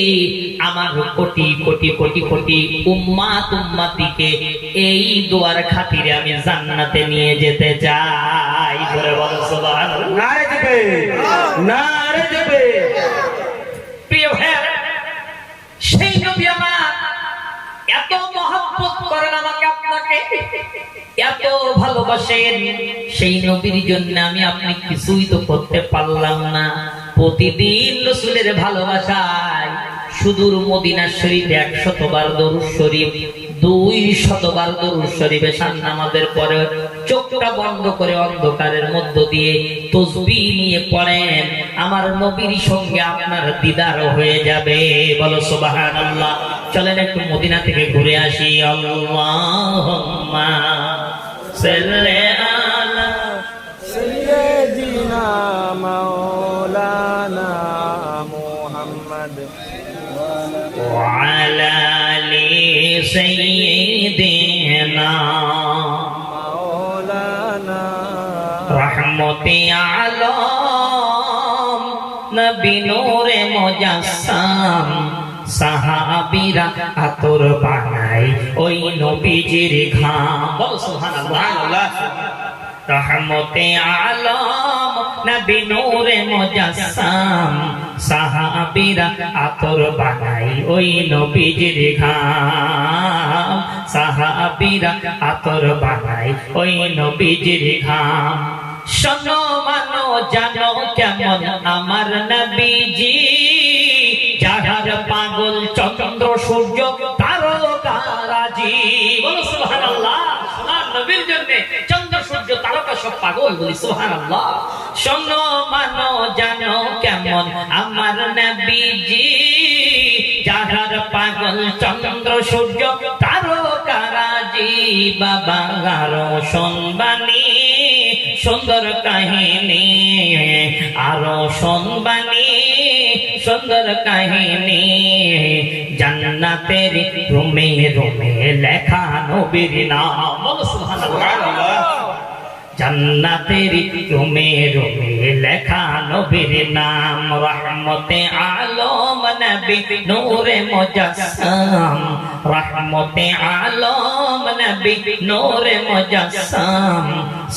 [SPEAKER 1] আমার কোটি কোটি কোটি কোটি উম্মাত উম্মতিকে এই দোয়ার খাতিরে আমি জান্নাতে নিয়ে যেতে চাই। করে বলো সুবহানাল্লাহ।
[SPEAKER 2] নারে দিবে, নারে দিবে।
[SPEAKER 1] প্রিয় ভাইরা, সেই নবী আমার এত মহব্বত করেন আমাকে, আপনাকে এত ভালোবাসেন, সেই নবীর জন্য আমি আপনি কিছুই তো করতে পারলাম না। প্রতিদিন রাসূলের ভালোবাসায় সুদূর মদিনা শরীফে 100 বার দরুদ শরীফ, 200 বার দরুদ শরীফে শান নামাজের পরে চোখটা বন্ধ করে অন্ধকারের মধ্য দিয়ে তাসবিহ নিয়ে পড়েন, আমার নবীর সঙ্গে আপনার দিদার হয়ে যাবে। বলো সুবহানাল্লাহ। চলেন একটু মদিনা থেকে ঘুরে আসি। আল্লাহুম্মা সাল্লি আলা
[SPEAKER 2] সাইয়্যিদিনা মাওলানা মুহাম্মদ
[SPEAKER 1] ওয়া আলা আলি সাইয়্যিদিনা
[SPEAKER 2] মাওলানা
[SPEAKER 1] রহমতি আলম নবী নূরে মুজাসসাম সাহাবীরা আতর বানাই ওই নবীজির ঘাম বল সুবহানাল্লাহ রহমতে আলম নবী নূরে মুজাসসাম সাহাবীরা আতর বানাই ওই নবীজির ঘাম সাহাবীরা আতর বানাই ওই নবীজির ঘাম শোনো মানো জানো কেমন আমার নবীজি যাহার পাগল চন্দ্র সূর্য তারকারাজি বলো সুবহানাল্লাহ সোনার নবীর জন্য চন্দ্র সূর্য তারকা সব পাগল বলি সুবহানাল্লাহ শোনো মানো জানো কেমন আমার নবীজি যাহার পাগল চন্দ্র সূর্য তারকারাজি বাবা আরো শুনবানি সুন্দর কাহিনী আরো শুনবানি সুন্দর কাহিনী জান্নাতের রুমে রুমে লেখা নবীর নাম বলো সুবহানাল্লাহ জান্নাতের রুমে রুমে লেখা নবীর নাম রহমতে আলম নবী নূরে মুজাসসাম রহমতে আলম নবী নূরে মুজাসসাম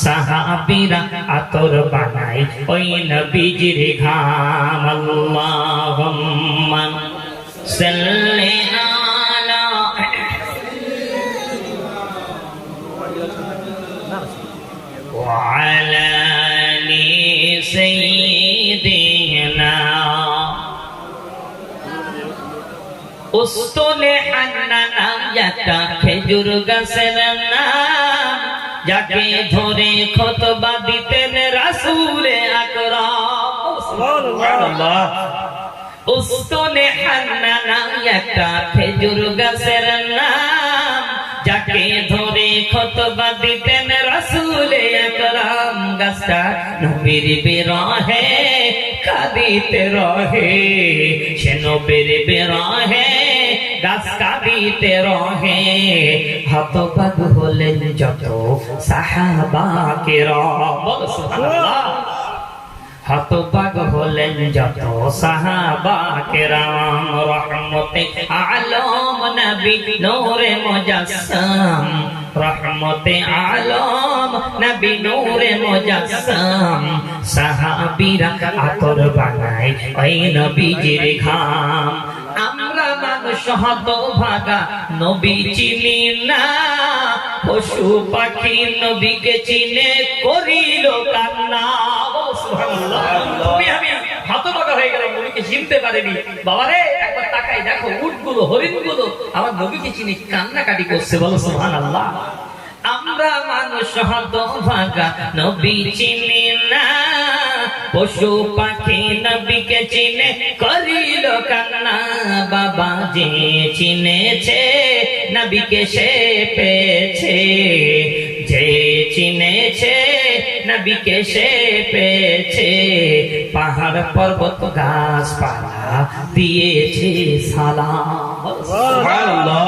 [SPEAKER 1] সাহাবীরা আতর বানাই ওই নবীজির ঘাম আল্লাহুম্মা সাল্লি আলা وعلى آل سيدنا উস্তুনে হান্নানা একটা খেজুর গাছের নাম যাকে ধরে খুতবা দিতেন রাসূল আকরাম সুবহানাল্লাহ উস্তুনে হান্নানা একটা খেজুর গাছের নাম যাকে ধরে খুতবা দিতেন রাসূল আকরাম গাছটা নবীর বিরহে কাঁদিতে রহে সে নবীর বিরহে গাছ কাঁদিতে রহে হতবাক হলেন যত সাহাবা কিরাম বলো সুবহানাল্লাহ হতবাক হলেন যত সাহাবা কিরাম রহমতে আলম নবী নূরে মুজাসসাম রহমতে আলম নবী নূরে মুজাসসাম সাহাবীরা আতর বানাই ওই নবীজির ঘাম আমরা মানুষ হতভাগা নবী চিনি না পশু পাখি নবীকে চিনে করিল কান্না তুমি আমি হতভাগা হয়ে গেলাম নবীকে চিনতে পারিনি বাবারে একবার তাকাই দেখো উটগুলো হরিণগুলো আমার নবীকে চিনি কান্নাকাটি করছে বলো সুবহানাল্লাহ আমরা মানুষ হতভাগা নবী চিনি না পশু পাখি নবীকে চিনে করিল কান্না বাবা যে চিনেছে নবীকে সে পেয়েছে যে চিনেছে নবীকে সে পেয়েছে পাহাড় পর্বত গাছপালা দিয়েছে সালাম সুবহানাল্লাহ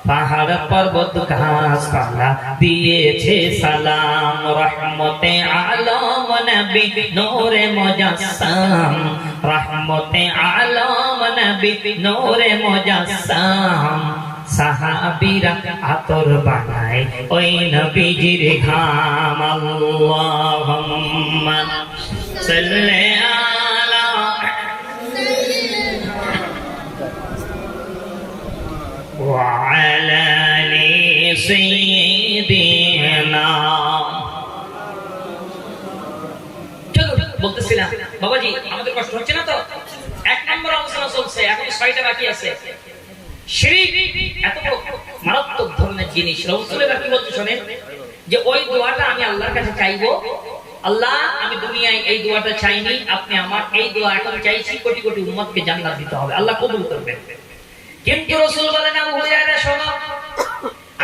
[SPEAKER 1] পাহাড় পর্বত ঘাসপালা দিয়েছে সালাম রহমতে আলম নবী নূরে মুজাসসাম রহমতে আলম নবী নূরে মুজাসসাম সাহাবীরা আতর বানায় ওই নবীজির ঘাম আল্লাহুম্মা সাল্লি আলা وعلى آل سيدنا চলো বলতেছিলাম বাবাজি আমাদের কষ্ট হচ্ছে না তো এক নম্বর আলোচনা চলছে এখন 6টা বাকি আছে শিরক এত মারাত্মক ধরনের জিনিস রাসূলুল্লাহ কি বলতে শুনেন যে ওই দোয়াটা আমি আল্লাহর কাছে চাইবো আল্লাহ আমি দুনিয়ায় এই দোয়াটা চাইনি আপনি আমার এই দোয়া এখন চাইছি কোটি কোটি উম্মতকে জান্নাত দিতে হবে আল্লাহ কবুল করবেন কিন্তু রাসূল বলেন আবু হুরায়রা শোনো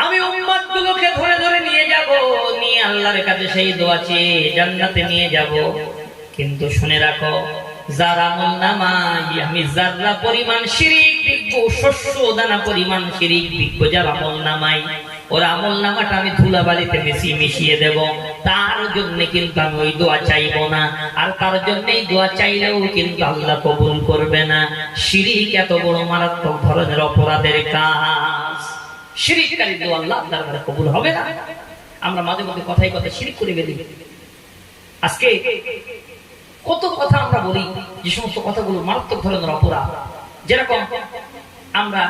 [SPEAKER 1] আমি উম্মতগুলোকে ধরে ধরে নিয়ে যাব নিয়ে আল্লাহর কাছে সেই দোয়া চেয়ে জান্নাতে নিয়ে যাব কিন্তু শুনে রাখো যারা আমলনামায় আমি যারা পরিমাণ শিরক দেখব শস্য দানা পরিমাণ শিরক দেখব যারা আমলনামায় ওর আমল নামাটা আমি ধুলাবালিতে মিশিয়ে দেব, তার জন্য কিন্তু আমি ওই দোয়া চাইবো না। আর তার জন্যই দোয়া চাইলেও কিন্তু আল্লাহ কবুল করবে না। শিরিক এত বড় মারাত্মক ধরনের অপরাধের কাজ, শিরিককারী দোয়া আল্লাহ দরবারে কবুল হবে না। আমরা মাঝে মধ্যে কথায় কথায় শিরিক করে ফেলি। আজকে কত কথা আমরা বলি, যে সমস্ত কথাগুলো মারাত্মক ধরনের অপরাধ। যেরকম আমরা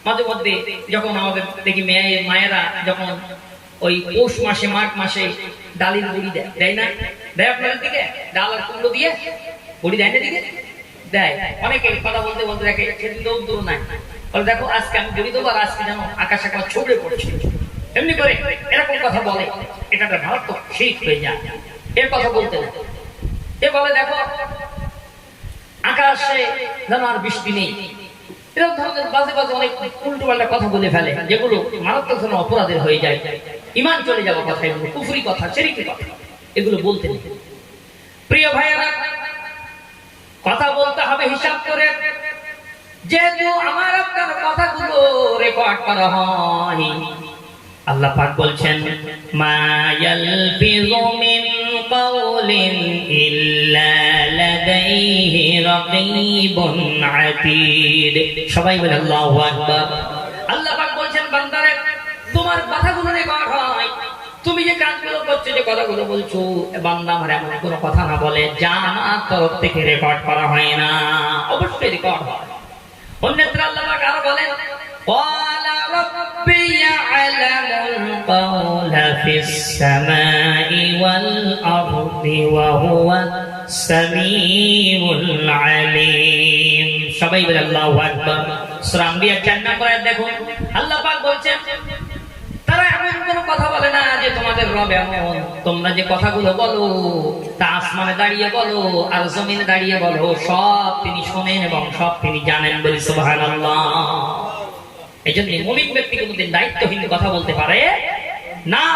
[SPEAKER 1] মাঝে মধ্যে যখন আমাদের দেখি মায়েরা যখন ওই পৌষ মাসে মাঘ মাসে ডালির বড়ি দেয় না, দেয় আপনাদের দিকে ডাল আর কুমড়ো দিয়ে বড়ি দেয় না, দিকে দেয়। অনেকে কথা বলতে বলতে দেখে সেদিন দৌড় নাই, বলে দেখো আজকে আমি বড়ি দেবো, আর আজকে যেন আকাশ আকাশ ছড়ে পড়ছে, এমনি করে এরকম কথা বলে। এটা একটা মারাত্মক শিরক হয়ে যায়। এর কথা বলতে না, এ বলে দেখো আকাশে যেন আর বৃষ্টি নেই। এরকম ধরনের বাজে বাজে অনেক উল্টো পাল্টা কথা বলে ফেলে, যেগুলো মারাত্মক ধরনের অপরাধের হয়ে যায়। ঈমান চলে যাওয়া কথা, এগুলো কুফরি কথা, শিরকি কথা, এগুলো বলতে নেই। প্রিয় ভাইয়েরা, কথা বলতে হবে হিসাব করে। যেহেতু আমার আপনার কথাগুলো রেকর্ড করা হয়, আল্লাহ পাক বলছেন মা ইয়ালফিযু মিন কাওলিন ইল্লা লাদাইহি রাকীবুন আতীদ। সবাই বলে আল্লাহু আকবার। আল্লাহ পাক বলছেন বান্দারে, তোমার কথাগুলো রেকর্ড হয়। তুমি যে কাজগুলো করছো, যে কথাগুলো বলছো, বান্দা আমার এমন কোনো কথা না বলে যা আমার তরফ থেকে রেকর্ড করা হয় না। অবশ্যই রেকর্ড হয়। অন্যত্র আল্লাহ পাক আরো বলেন ক্বালা রাব্বি ইয়া'লামুল ক্বাওলা ফিস সামাই ওয়াল আরদি ওয়া হুয়াস সামিউল আলীম। সবাই বলে আল্লাহু আকবার। সূরা আম্বিয়া 4 নম্বর আয়াত দেখুন, আল্লাহ পাক বলছেন তারা এমন কোনো কথা বলে না যে তোমাদের রব এমন, তোমরা যে কথাগুলো বলো তা আসমানে দাঁড়িয়ে বলো আর জমিনে দাঁড়িয়ে বলো, সব তিনি শোনেন এবং সব তিনি জানেন। বলি সুবহানাল্লাহ। এই জন্য মুমিন ব্যক্তি কোনদিন দায়িত্বহীন কথা বলতে পারে না।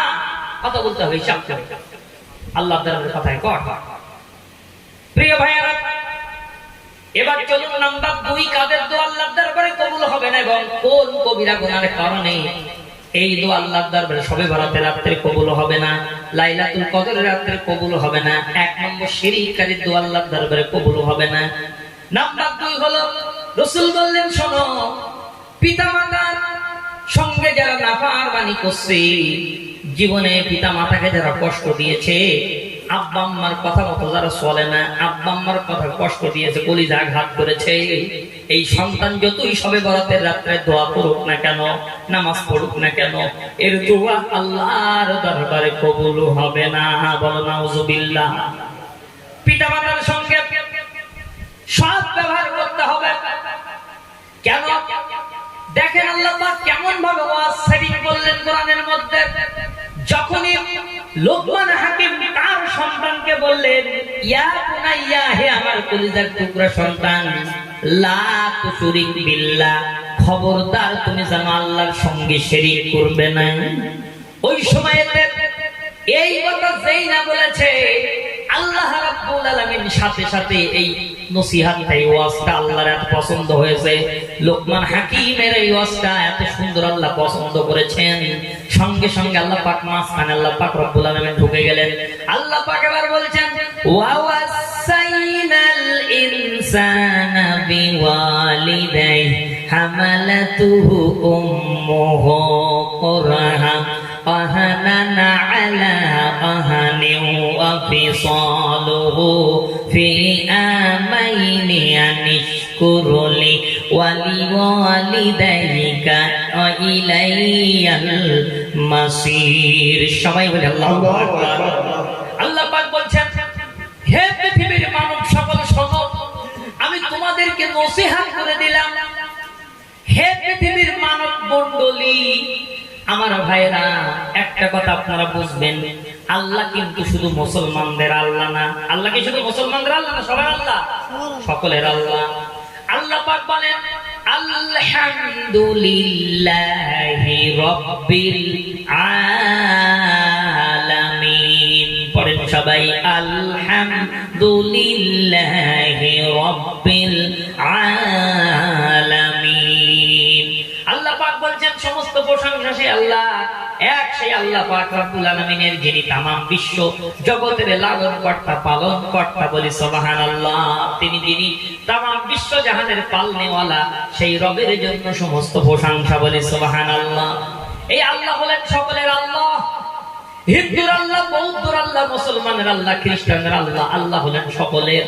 [SPEAKER 1] কথা বলতে হবে হিসাব করে, আল্লাহর দরবারে কথায় কর। প্রিয় ভাইয়েরা, এবার চলুন নাম্বার 2, কাদের দোয়া আল্লাহর দরবারে কবুল হবে না এবং কোন কবিরা গুনাহের কারণে এই দোয়া আল্লাহর দরবারে শবে বরাতের রাতে কবুল হবে না, লাইলাতুল কদরের রাতে কবুল হবে না। 1 নম্বর শিরককারী দোয়া আল্লাহর দরবারে কবুল হবে না। নাম্বার 2 হলো রাসূল বললেন, শোনো, পিতামাতার সঙ্গে যারা নাফরমানি করছে, জীবনে পিতামাতাকে যারা কষ্ট দিয়েছে, আব্বা আম্মার কথা মতো যারা চলে না, আব্বা আম্মার কথা কষ্ট দিয়েছে, কলিজা আঘাত করেছে, এই সন্তান যতই শবে বরাতের রাত্রে দোয়া করুক না কেন, নামাজ পড়ুক না কেন, এর দোয়া আল্লাহর দরবারে কবুল হবে না। বলো নাউজুবিল্লাহ। পিতামাতার সঙ্গে সৎ ব্যবহার করতে হবে। কেন? দেখেন আল্লাহ পাক কেমন ভাবে ওয়াজ সেটিং করলেন কোরআনের মধ্যে। যখনই লোকমান হাকিম তার সন্তানকে বললেন, ইয়া বুনাইয়া, হে আমার কলিজার টুকরা সন্তান, লা তুশরিক বিল্লাহ, খবরদার তুমি যেন আল্লাহর সঙ্গে শিরক করবে না। ওই সময়তে এই কথা যেই না বলেছে, আল্লাহ রাব্বুল আলামিন সাথে সাথে এই নসিহতটা, এই ওয়াজটা আল্লাহর এত পছন্দ হয়েছে। লোকমান হাকিমের এই ওয়াজটা এত সুন্দর আল্লাহ পছন্দ করেছেন, সঙ্গে সঙ্গে আল্লাহ পাক মাঝখানে আল্লাহ পাক রব্বুল আলামিন ঢুকে গেলেন। আল্লাহ পাক এবার বলছেন, ওয়া ওয়াসাইনাল ইনসানা বিওয়ালিদাইহি হামালাতুহু উম্মুহু কুরহা وهنا على وهن وفصاله في آمين أن اشكر لي ولوالديك وإلي المصير। সবাই বলে আল্লাহু আকবার। আল্লাহ পাক বলছেন, হে পৃথিবীর মানব সকল শোনো, আমি তোমাদেরকে নসিহত করে দিলাম। হে পৃথিবীর মানব মণ্ডলী, আমার ভাইরা, একটা কথা আপনারা বুঝবেন, আল্লাহ কিন্তু শুধু মুসলমানদের আল্লাহ না। আল্লাহ কি শুধু মুসলমানদের আল্লাহ না? সবার আল্লাহ, সকলের আল্লাহ। আল্লাহ পাক বলেন, আলহামদুলিল্লাহি রাব্বিল আলামিন। পড়েন সবাই, আলহামদুলিল্লাহি রাব্বিল আলামিন। আল্লাহ পাক বলেন, বলছেন সমস্ত প্রশংসা সেই আল্লাহ, এক সেই আল্লাহ পাক রব্বুল আলামিনের, যিনি তামাম বিশ্ব জগতের লালন কর্তা পালন কর্তা, বলি সুবহানাল্লাহ। যিনি তামাম বিশ্ব জাহানের পালনেওয়ালা, সেই রবের জন্য সমস্ত প্রশংসা, বলি সুবহানাল্লাহ। এই আল্লাহ হলেন সকলের আল্লাহ, হিন্দুর আল্লাহ, বৌদ্ধর আল্লাহ, মুসলমানের আল্লাহ, খ্রিস্টানের আল্লাহ, আল্লাহ হলেন সকলের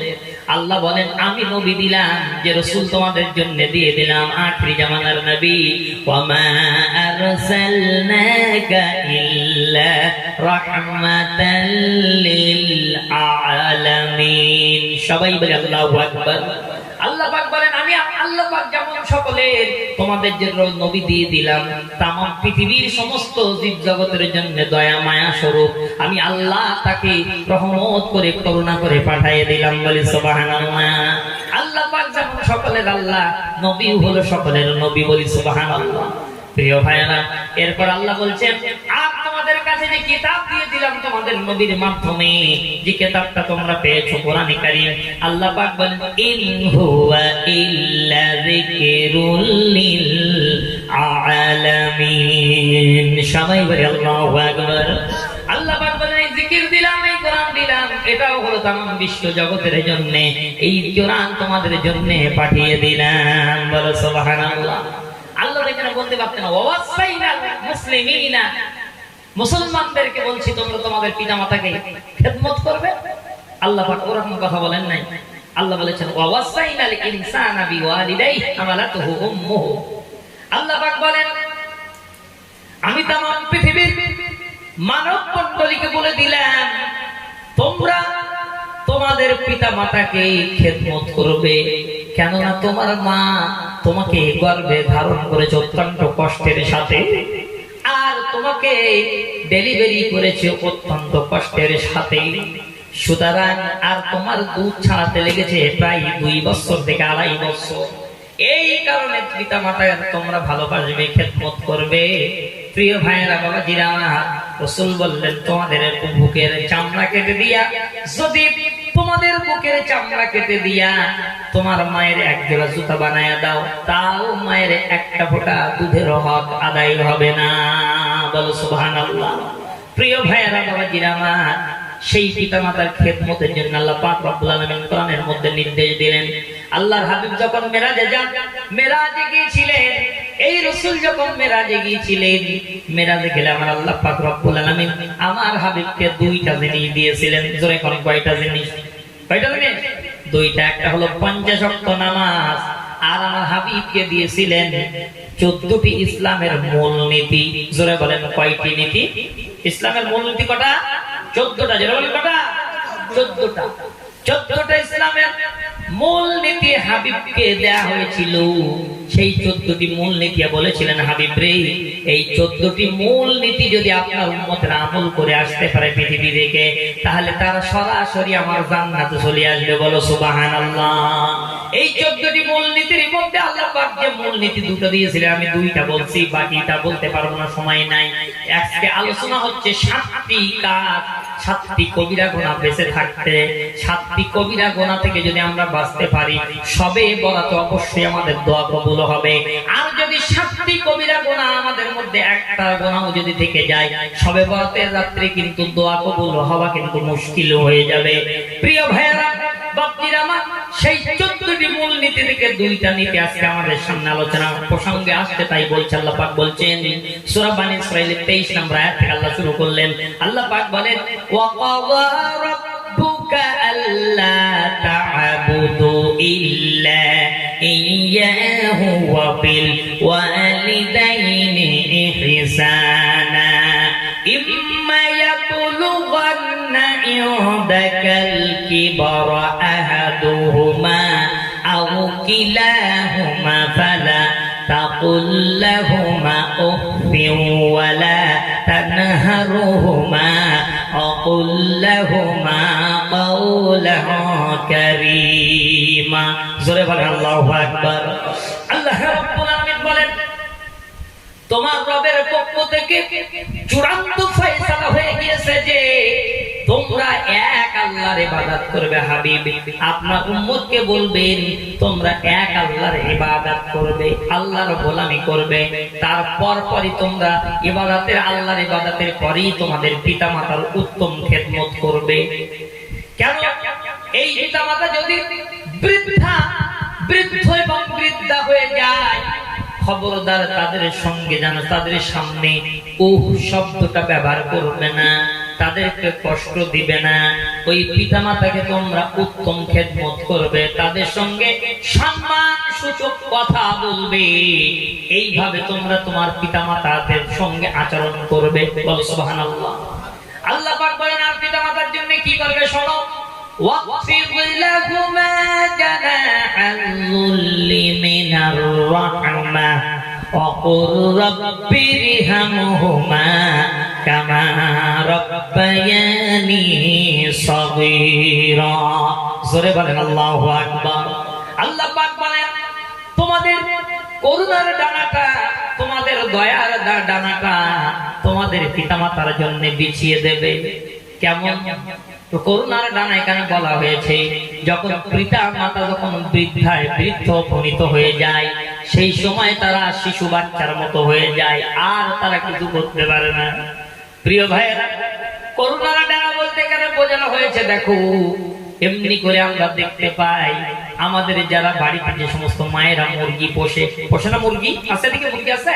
[SPEAKER 1] আল্লাহ। বলেন আমি নবী দিলাম, যে রাসূল তোমাদের জন্য দিয়ে দিলাম, আখিরি জামানার নবী। ওয়ামা আরসালনাকা ইল্লা রাহমাতাল লিল আলামিন। সবাই বলে আল্লাহু আকবার। আল্লাহ পাক বলেন আমি আল্লাহ পাক যেমন সকলের তোমাদের জন্য নবী দিয়ে দিলাম, তামাম পৃথিবীর সমস্ত জীব জগতের জন্য দয়া মায়া স্বরূপ আমি আল্লাহ তাকে রহমত করে করুণা করে পাঠিয়ে দিলাম, বলি সুবহানাল্লাহ। আল্লাহ পাক যেমন সকলের আল্লাহ, নবী হলো সকলের নবী, বলি সুবহানাল্লাহ। প্রিয় ভাইরা, এরপর আল্লাহ বলছেন আর তোমাদের কাছে যে কিতাব দিয়ে দিলাম তোমাদের নবীর মাধ্যমে, যে কিতাবটা তোমরা পেয়েছো কোরআনে কারীম, আল্লাহ পাক বলেন ইন হুয়া ইল্লা যিকরুল লিল আলামিন। সবাই বলে আল্লাহু আকবার। আল্লাহ পাক বলেন এই জিকির দিলাম, এই কোরআন দিলাম, এটাও হলো তামাম বিশ্ব জগতের জন্য, এই কোরআন তোমাদের জন্য পাঠিয়ে দিলাম, বলো সুবহানাল্লাহ। আল্লাহ এখানে বলতে পারতেন ওয়াসাইনাল মুসলিমিনা, মুসলমানদেরকে বলছি তোমরা তোমাদের পিতামাতাকে খেদমত করবে। আল্লাহ পাক ওরকম কথা বলেন নাই। আল্লাহ বলেছেন ওয়াসাইনাল ইনসানা বিওয়ালিদাইহি হামালাতুহু উম্মুহু। আল্লাহ পাক বলেন আমি তামাম পৃথিবীর মানব মণ্ডলীকে বলে দিলাম তোমরা তোমাদের পিতামাতাকে খেদমত করবে, কেননা তোমার মা তোমাকে গর্ভে ধারণ করেছে অত্যন্ত কষ্টের সাথে, আর তোমাকে ডেলিভারি করেছে অত্যন্ত কষ্টের সাথে। সুতরাং আর তোমার দুধ ছাড়াতে লেগেছে প্রায় 2 বছর থেকে 2.5 বছর। এই কারণে পিতা মাতাকে তোমরা ভালোবাসবে, খেদমত করবে। প্রিয় ভাইয়েরা, বাবাজিরা, রাসূল বললেন তোমাদের বুকের চামড়া কেটে দিয়া, যদি তোমাদের বুকের চামড়া কেটে দিয়া তোমার মায়ের এক জোড়া জুতা বানায়া দাও, তাও মায়ের একটা ফোঁটা দুধের হক আদায় হবে না, বলো সুবহানাল্লাহ। প্রিয় ভাইয়েরা, বাবাজিরা, সেই পিতামাতার খেদমতের জন্য আল্লাহ পাক রব্বুল আলামিন কোরআনের মধ্যে নির্দেশ দিলেন। আল্লাহর হাবিব যখন মেরাজে যান, মেরাজে গিয়েছিলেন, এই রাসূল যখন মেরাজে গিয়েছিলেন, মেরাজে গেলে আমার আল্লাহ পাক রব্বুল আলামিন আমার হাবিবকে 2টা জিনিস দিয়েছিলেন। জোরে কোন কয়টা জিনিস? কয়টা জিনিস? 2টা। একটা হলো 50 ওয়াক্ত নামাজ, আর আমার হাবিবকে দিয়েছিলেন 14টি ইসলামের মূলনীতি। জোরে বলেন কয়টি নীতি? ইসলামের মূলনীতি কটা? 14টা। জোরে বলেন কটা? 14টা। 14টা ইসলামের মূলনীতি হাবিবকে দেয়া হয়েছিল। সেই 14টি মূলনীতি বলেছিলেন হাবিব রে, এই 14টি মূলনীতি যদি আপনার উম্মতের আমল করে আসতে পারে পৃথিবী থেকে, তাহলে তারা সরাসরি আমার জান্নাতে চলে আসবে, বলো সুবহানাল্লাহ। এই 14টি মূলনীতির মধ্যে আল্লাহ পাক যে মূলনীতি 2টা দিয়েছিলেন, আমি 2টা বলছি, বাকিটা বলতে পারবো না, সময় নাই। আজকে আলোচনা হচ্ছে 7টি কাজ, 7টি কবিরা গুনাহ বেঁচে থাকতে, 7টি কবিরা গুনাহ থেকে যদি আমরা বাঁচতে পারি, সবে বরাতে অবশ্যই আমাদের দোয়া কবুল হবে। আর যদি 7টি কবিরা গুনাহ আমাদের মধ্যে একটা গুনাহ যদি থেকে যায়, সবে বরাতের রাত্রে কিন্তু দোয়া কবুল হওয়া কিন্তু মুশকিল হয়ে যাবে। প্রিয় ভাইয়েরা, বাপজিরা, আমার সেই 14টি মূলনীতি থেকে 2টা নীতি আজকে আমাদের সামনে আলোচনা প্রসঙ্গে আসছে, তাই বলছে আল্লাহ পাক বলছেন সূরা বানী ইসরাঈলের 23 নম্বর আয়াত থেকে আল্লাহ শুরু করলেন। আল্লাহ পাক বলেন ওয়া ক্বাদা রাব্বুকা আল্লা তা'বুদু ইল্লা ইয়্যাহু ওয়া বিল ওয়ালিদাইনি ইহসানা ইম্মা ইয়াবলুগান্না ইনদাকাল কিবরা আহাদুহুমা আও কিলাহুমা ফালা তাকুল লাহুমা উফিন ওয়ালা তানহারহুমা ওয়াকুল লাহুমা কাওলান কারীমা। জোরে বলেন আল্লাহু আকবার। আল্লাহ রাব্বুল আলামিন বলেন তোমার রবের পক্ষ থেকে চূড়ান্ত ফয়সালা হয়ে গিয়েছে যে তোমরা এক আল্লাহর ইবাদত করবে। হাবিব আপনার উম্মতকে বলবেন তোমরা এক আল্লাহর ইবাদত করবে, আল্লাহর গোলামি করবে। তারপর পরই তোমরা আল্লাহর ইবাদতের পরেই তোমাদের পিতামাতার উত্তম খেদমত করবে। কেন? এই পিতামাতা যদি বৃদ্ধ এবং বৃদ্ধা হয়ে যায়, খবরদার তাদের সঙ্গে যেন তাদের সামনে শব্দটা ব্যবহার করবে না, তাদেরকে কষ্ট দিবে না। ওই পিতামাতাকে তোমরা উত্তম খেদমত করবে, তাদের সঙ্গে সম্মান সূচক কথা বলবে। এইভাবে তোমরা তোমার পিতামাতাদের সঙ্গে আচরণ করবে। বলো সুবহানাল্লাহ। আল্লাহ পাক বলেন আর পিতামাতার জন্য কি করবে শোনো। ওয়াকফিদ লাহুমা জানাহাল-যুল্লি মিনার রাহমা ওয়াকুর রাব্বিরহামহুমা কামা রাব্বায়ানি সাগীরা। জোরে বলেন আল্লাহু আকবার। আল্লাহ পাক বলেন তোমাদের করুণার ডানাটা, তোমাদের দয়ার ডানাটা তোমাদের পিতামাতার জন্য বিছিয়ে দেবে। কেমন? তো করুণার ডানা এখানে বলা হয়েছে যখন পিতামাতা যখন বৃদ্ধ উপনীত হয়ে যায়, সেই সময় তারা শিশু বাচ্চার মতো হয়ে যায়, আর তারা কিছু করতে পারে না। প্রিয় ভাইয়েরা, করুণার ডানা বলতে এখানে বোঝানো হয়েছে, দেখো এমনি করে আমরা দেখতে পাই আমাদের যারা বাড়িতে যে সমস্ত মায়েরা মুরগি পোষে না, মুরগি আছে, দিকে মুরগি আছে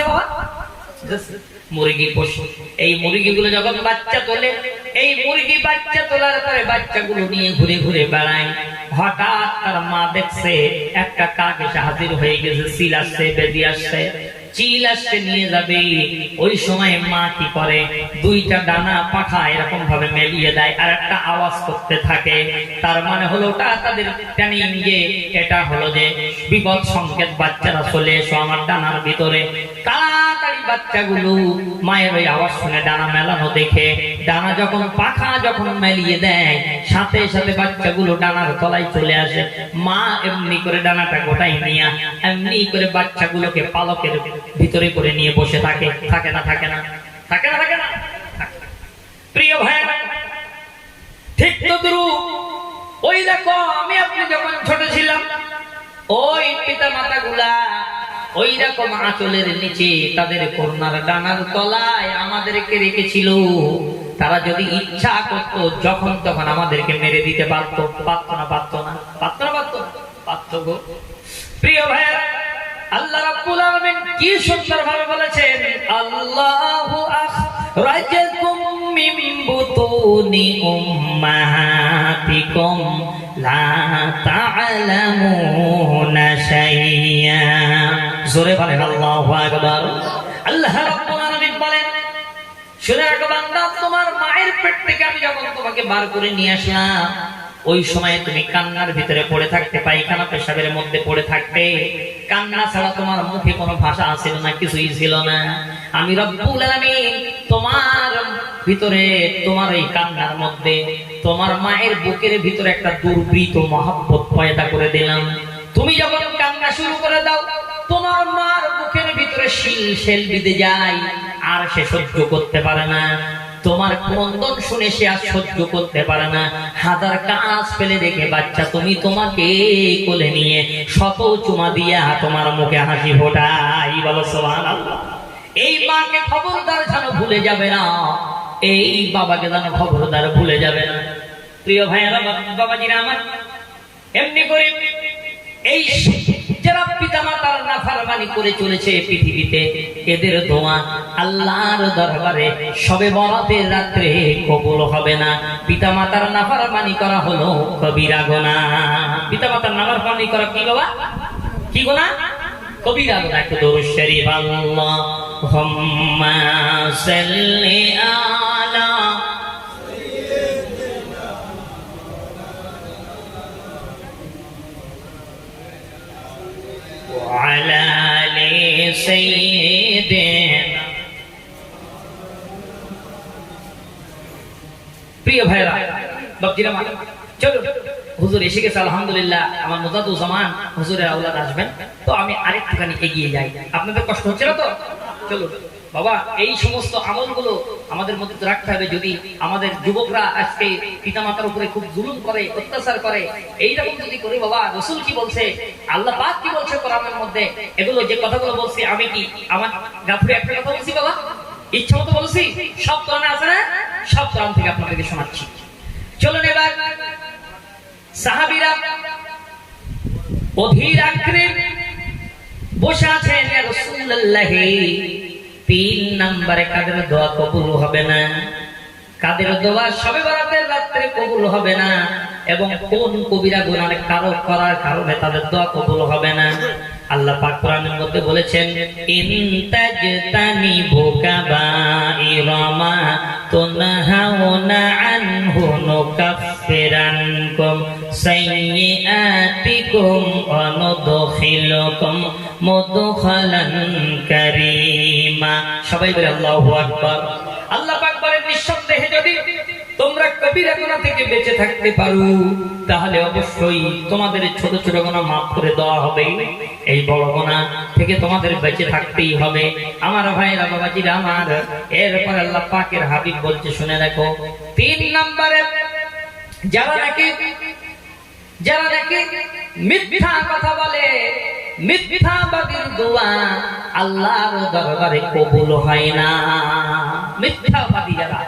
[SPEAKER 1] বাবা, মুরগি পোষে। এই মুরগিগুলো যখন বাচ্চা তোলে, এই মুরগি বাচ্চা তোলার পরে বাচ্চাগুলো নিয়ে ঘুরে ঘুরে বেড়ায়। হঠাৎ তার মা দেখছে একটা কাক এসে হাজির হয়ে গেছে, চিল আসছে, বেদি আসছে, চিল আসছে নিয়ে যাবে। ওই সময় মা কি করে, দুইটা ডানা পাখা এরকম ভাবে মেলিয়ে দেয় আর একটা আওয়াজ করতে থাকে। তার মানে হলো ওটা তাদের ট্রেনিং, যে এটা হলো যে বিপদ সংকেত, বাচ্চারা চলে এসো আমার ডানার ভিতরে। তাড়াতাড়ি বাচ্চাগুলো মায়ের ওই আওয়াজ শুনে ডানা মেলানো দেখে, ডানা যখন পাখা যখন মেলিয়ে দেয়, সাথে সাথে বাচ্চাগুলো ডানার তলায় চলে আসে। মা এমনি করে ডানাটা গোটাই নিয়ে এমনি করে বাচ্চাগুলোকে পালকের ভিতরে করে নিয়ে বসে থাকে। থাকে না? প্রিয় ভাই, ঠিক তদ্রূপ ওই দেখো আমি আপনি যখন ছোট ছিলাম, ওই পিতা মাতা গুলা ওই রকম আঁচলের নিচে তাদের করুণার ডানার তলায় আমাদেরকে রেখেছিল। তারা যদি ইচ্ছা করতো যখন তখন আমাদেরকে মেরে দিতে পারতো গো। প্রিয় ভাইরা, আল্লাহ রাব্বুল আলামিন কি সুন্দর ভাবে বলেছেন, আল্লাহু আখরাজাকুম মিন বুতুনি উম্মাহাতিকুম লা তা'লামুনা শাইয়্যা। জোরে বলেন আল্লাহু আকবার। আল্লাহ রাব্বুল আলামিন বলেন, শুনে রাখো বান্দা, তোমার মায়ের পেট থেকে আমি যখন তোমাকে বার করে নিয়ে আসলাম, ওই সময় তুমি কান্নার ভিতরে পড়ে থাকতে, পায়খানা পেশাবের মধ্যে পড়ে থাকতে। কান্না ছাড়া তোমার মুখে কোনো ভাষা ছিল না, কিছুই ছিল না। আমি রব্বুল আলামিন তোমার ভিতরে, তোমার এই কান্নার মধ্যে তোমার মায়ের বুকের ভিতরে একটা দুর্বৃত মহব্বত পয়দা করে দিলাম। তুমি যখন কান্না শুরু করে দাও, তোমার মার বুকের ভিতরে শিল বিঁধে যায়, আর সে সহ্য করতে পারে না। তোমার ক্রন্দন শুনে সে আর সহ্য করতে পারে না। হাজার কাজ ফেলে রেখে বাচ্চা তুমি তোমাকে কোলে নিয়ে শত চুমা দিয়া তোমার মুখে হাসি ফোটাই। বলো সুবহানাল্লাহ। এই মাকে খবরদার যেন ভুলে যাবে না, এই বাবাকে যেন খবরদার ভুলে যাবে না। প্রিয় ভাইয়েরা, বাবাজিরা আমার, এমনি করে এই যারা পিতামাতার নাফরমানি করে চলেছে পৃথিবীতে, এদের দোয়া আল্লাহর দরবারে শবে বরাতের রাত্রে কবুল হবে না। পিতামাতার নাফরমানি করা হলো কবিরা গুনাহ। পিতামাতার নাফরমানি করা কি বাবা? কি গুনাহ? কবিরা গুনাহ। একটু দরুদ শরীফ, আল্লাহুম্মা সাল্লি আলা وعلى آل سيدنا। প্রিয় ভাইরা, বাপজিরা, চলো হুজুর এসে গেছে আলহামদুলিল্লাহ। আমার মুজাদুজ্জামান হুজুরের আওলাদ আসবেন, তো আমি আরেকটুখানি এগিয়ে যাই। আপনাদের কষ্ট হচ্ছে না তো? চলো বাবা এই সমস্ত আমলগুলো আমাদের মধ্যে রাখতে হবে। যদি আমাদের যুবকরা আজকে পিতামাতার উপরে খুব জুলুম করে, অত্যাচার করে, এইরকম যদি করি, বাবা রাসূল কি বলছে, আল্লাহ পাক কি বলছে কোরআনের মধ্যে, এগুলো যে কথাগুলো বলছি আমি কি আমার গাফুরে একটা কথা বলছি বাবা, ইচ্ছা মতো বলছি? সব কোরআনে আছে না? সব কোরআন থেকে আপনাদেরকে শোনাচ্ছি। চলুন এবার সাহাবীরা অধীর আগ্রহে বসে আছেন, ইয়া রাসূলুল্লাহ 3 নম্বরে কাদের দোয়া কবুল হবে না, কাদের দোয়া শবে বরাতের রাতে কবুল হবে না, এবং কোন কবিরা গুনাহ কারো করার কারণে তাদের দোয়া কবুল হবে না। আল্লাহ পাক কোরআনের মধ্যে বলেছেন, ইন তাজতানিবু কাবাইরা মা তুনহাউনা আনহু নুকাফিরানকুম সাইয়্যাতিকুম ওয়া নুদখিলুকুম মুদখালান কারীমা। সবাই বলে আল্লাহু আকবার। আল্লাহ পাক বলেন, নিঃসন্দেহে যদি তোমরা কবিরা গুনাহ থেকে বেঁচে থাকতে পারো তাহলে অবশ্যই তোমাদের ছোট ছোট গুনাহ মাফ করে দেওয়া হবে, এই বড় গুনাহ থেকে তোমাদের বেঁচে থাকতেই হবে। আমার ভাইরা, বাবাজিরা আমার, এরপর আল্লাহ পাকের হাবিব বলছে, শুনে রাখো, 3 নম্বরে যারা নাকি মিথ্যা কথা বলে, মিথ্যাবাদীর দোয়া আল্লাহর দরবারে কবুল হয় না। মিথ্যাবাদী যারা,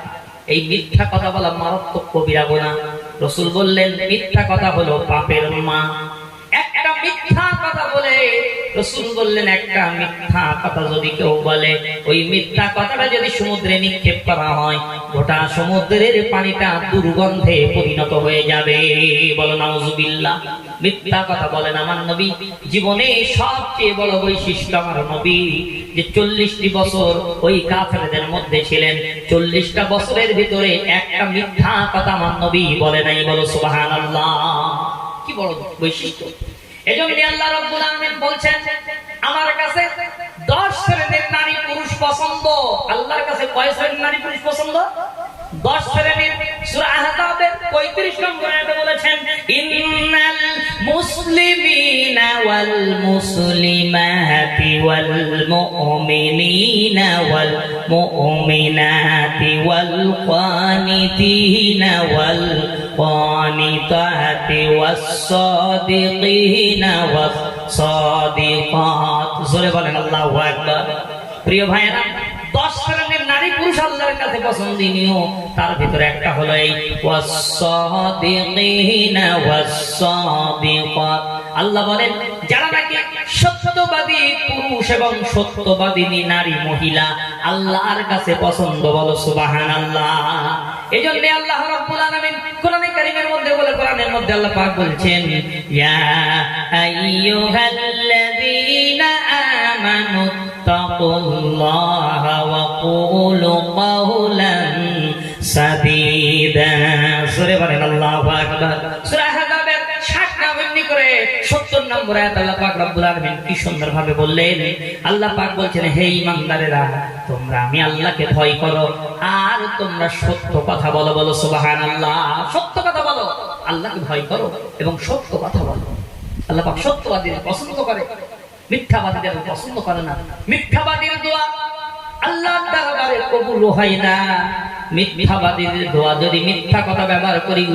[SPEAKER 1] এই মিথ্যা কথা বলা মারাত্মক কবিরা গুনাহ। রাসূল বললেন, মিথ্যা কথা হলো পাপের মা। একটা মিথ্যা কথা বলে, রাসূল বললেন, একটা মিথ্যা কথা যদি কেউ বলে, ওই মিথ্যা কথাটা যদি সমুদ্রে নিক্ষেপ করা হয়, গোটা সমুদ্রের পানিটা দুর্গন্ধে পরিণত হয়ে যাবে। বলো নাউজুবিল্লাহ। মিথ্যা কথা বলেন আমার নবী। জীবনে সবচেয়ে বড় বৈশিষ্ট্য আমার নবী যে 40টি বছর ওই কাফেরদের মধ্যে ছিলেন, 40টা বছরের ভিতরে একটা মিথ্যা কথা আমার নবী বলে নাই। বলো সুবহানাল্লাহ। কি বড় বৈশিষ্ট্য! এজন্য আল্লাহ রাব্বুল আলামিন বলছেন, আমার কাছে 10 শ্রেণীর নারী পুরুষ পছন্দ। আল্লাহর কাছে কয় শ্রেণীর নারী পুরুষ পছন্দ? 10 শ্রেণীর। সূরা আহজাবের 35 নম্বর আয়াতে বলেছেন, ইন্নাল মুসলিমিনা ওয়াল মুসলিমাতি ওয়াল মুমিনিনা ওয়াল মুমিনাতি ওয়াল কানিতিনা ওয়াল কানিতাতি ওয়াস সাদিকিনা ওয়াস সাদিকাত। জোরে বলেন আল্লাহু আকবার। প্রিয় ভাইরা, 10 শ্রেণীর নারী পুরুষ আল্লাহর কাছে পছন্দনীয়, তার ভিতরে একটা হলো এই ওয়াস-সাদিকিনা ওয়াস-সাদিকাত। আল্লাহ বলেন, যারা নাকি সত্যবাদী পুরুষ এবং সত্যবাদিনী নারী মহিলা আল্লাহর কাছে পছন্দ। বলো সুবহানাল্লাহ। এজন্য আল্লাহ রাব্বুল আলামিন কোরআনে কারীমের মধ্যে বলে, কোরআনের মধ্যে আল্লাহ পাক বলছেন, ইয়া আইয়ুহাল্লাযীনা আমানু তাকুল্লাহা ওয়া কুলু কাওলান সাদীদা। সূরা বলেন আল্লাহু আকবার। সূরা আহজাবের 60 নম্বর করে 70 নম্বর আয়াত আল্লাহ পাক রব্বুল আলামিন কি সুন্দরভাবে বললেন। আল্লাহ পাক বলছেন, হে ঈমানদারেরা, তোমরা আমি আল্লাহকে ভয় করো আর তোমরা সত্য কথা বলো। বলো সুবহানাল্লাহ। সত্য কথা বলো, আল্লাহকে ভয় করো এবং সত্য কথা বলো। আল্লাহ পাক সত্যবাদীদের পছন্দ করে, মিথ্যাবাদীদের পছন্দ করে না। মিথ্যাবাদীর দোয়া আল্লাহর দরবারে কবুল হয় না। মিথ্যাবাদীর দোয়া যদি মিথ্যা কথা ব্যবহার করি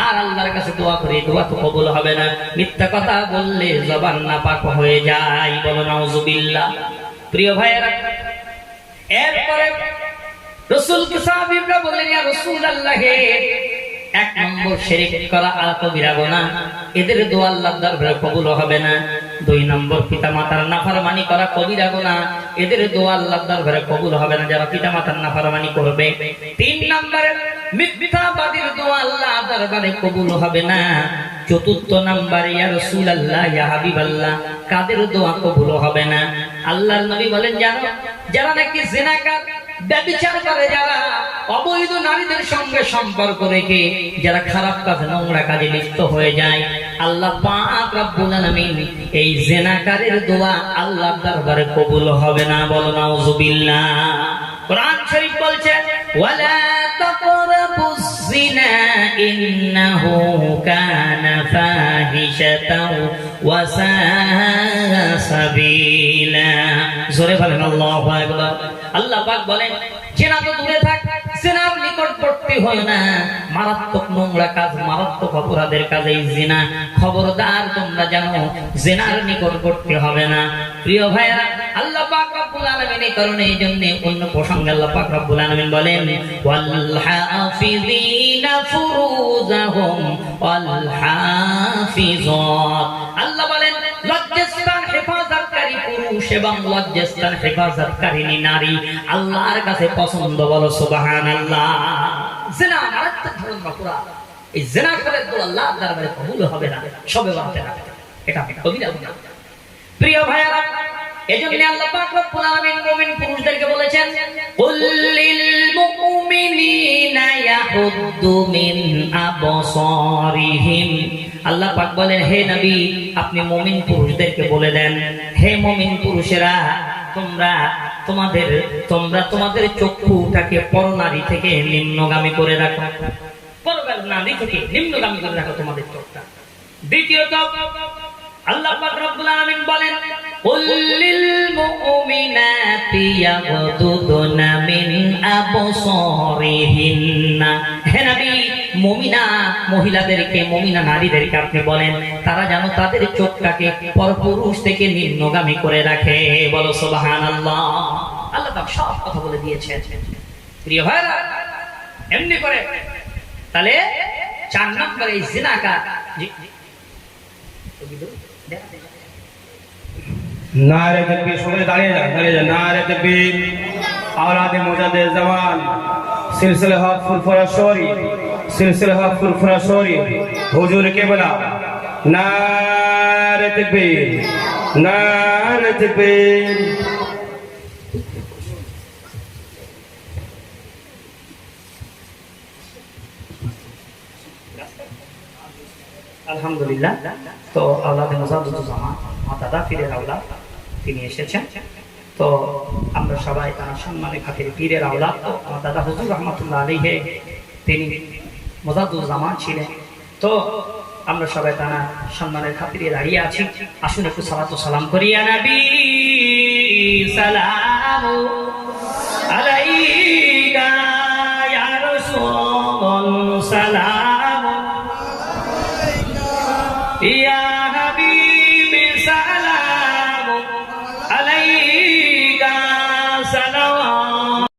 [SPEAKER 1] আর আল্লাহর কাছে দোয়া করি, দোয়া তো কবুল হবে না। মিথ্যা কথা বললে জবান নাপাক হয়ে যায়। বলো নাউজুবিল্লাহ। প্রিয় ভাইয়েরা, এরপরে রাসূলকে সাহাবীরা বললেন, ইয়া রাসূলুল্লাহ, 1 নম্বর শিরক করা আর কবিরা গুনাহ, এদের দোয়া আল্লাহর দরবারে কবুল হবে না। 2 নম্বর পিতামাতার নাফরমানি করা কবিরা গুনাহ, এদের দোয়া আল্লাহর দরবারে কবুল হবে না, যারা পিতামাতার নাফরমানি করবে। 3 নম্বরে মিথ্যাবাদীর দোয়া আল্লাহর দরবারে কবুল হবে না। 4 নম্বরে, ইয়া রাসূলুল্লাহ, ইয়া হাবিবাল্লাহ, কাদের দোয়া কবুল হবে না? আল্লাহর নবী বলেন, জানো, যারা নাকি জিনাকার, ব্যভিচার করে, যারা অবৈধ নারীদের সঙ্গে সম্পর্ক রেখে যারা খারাপ কাজে, নোংরা কাজে লিপ্ত হয়ে যায়, আল্লাহ পাক রব্বুল আলামিন এই জিনাকারের দোয়া আল্লাহর দরবারে কবুল হবে না। বলো নাউজুবিল্লাহ। কোরআন শরীফ বলছে, ওয়ালা তাকরাবুজ জিনা ইন্নাহু কানা ফাহিশাতাও ওয়া সাআ সাবিলা। জোরে বলেন আল্লাহু আকবার। আল্লাহ পাক বলেন জেনা তো দূরে থাক, জেনার নিকটবর্তী হয় না। মারাত্মক নোংরা কাজ, মারাত্মক অপরাধের কাজ এই জিনা। খবরদার তোমরা জানো জেনার নিকটবর্তী হবে না। প্রিয় ভাইরা, আল্লাহ পাক রব্বুল আলামিন এই কারণে এই জন্য অন্য প্রসঙ্গে আল্লাহ পাক রব্বুল আলামিন বলেন ওয়াল হাফিযিনা ফুরুজাহুম ওয়াল হাফিযাত। আল্লাহ বলেন লজ্জাস্থান হেফাজতকারী পুরুষ এবং লজ্জাস্থান হেফাজতকারিণী নারী আল্লাহর কাছে পছন্দ। বলো সুবহানাল্লাহ। জিনা মারাত্মক ধরনের অপরাধ। এই জিনা করে তো আল্লাহর দরবারে কবুল হবে না, সবে বাতে না, এটা কবিরা গুনাহ। প্রিয় ভাইরা, এজন্য আল্লাহ পাক রব্বুল আলামিন মুমিন পুরুষদেরকে বলেছেন কুল লিল মুমিনিনা ইয়াহুদ্দু মিন আবসারিহিম। আল্লাহ পাক বলেন হে নবী আপনি মুমিন পুরুষদেরকে বলে দেন, হে মুমিন পুরুষেরা তোমরা তোমাদের চক্ষুটাকে পরনারী থেকে নিম্নগামী করে রাখো, পরনারী থেকে নিম্নগামী করে রাখো তোমাদের চোখটা। দ্বিতীয়ত আল্লাহ পাক রব্বুল আলামিন বলেন কুল লিল মুমিনাতি ইয়াগুদুনা মিন আবসারিহিন্না। হে নবী মুমিনা মহিলাদেরকে, মুমিনা নারীদেরকে আপনি বলেন তারা যেন তাদের চোখটাকে পরপুরুষ থেকে নিম্নগামী করে রাখে। বলো সুবহানাল্লাহ। আল্লাহ পাক সব কথা বলে দিয়েছেন। প্রিয় ভাইরা, এমনি করে তাহলে 4 নম্বরে জিনাকা
[SPEAKER 2] नारे तकबीर, सगले दाঁড়িয়ে যান। नारे तकबीर। औलादे मुजाद्दिद जमान सिलसिला हक फुरफुरा शोरी हुजूर किबला। नारे तकबीर, नारे तकबीर।
[SPEAKER 1] আলহামদুলিল্লাহ। তো আওলাদে মুজাদ্দিদ জামান দাদা পীরের আওলাদ তিনি এসেছেন। তো আমরা সবাই তার সম্মানে খাতিরে পীরের আওলাদ। তো আমার দাদা হুজুর রহমাতুল্লাহ আলাইহি তিনি মুজাদ্দিদ জামান ছিলেন। তো আমরা সবাই তার সম্মানের খাতিরে দাঁড়িয়ে আছি। আসুন একটু সালাত ও সালাম করি। ইয়া নবী সালামু আলাইকা ইয়া রাসূল সালাম ইয়া নবী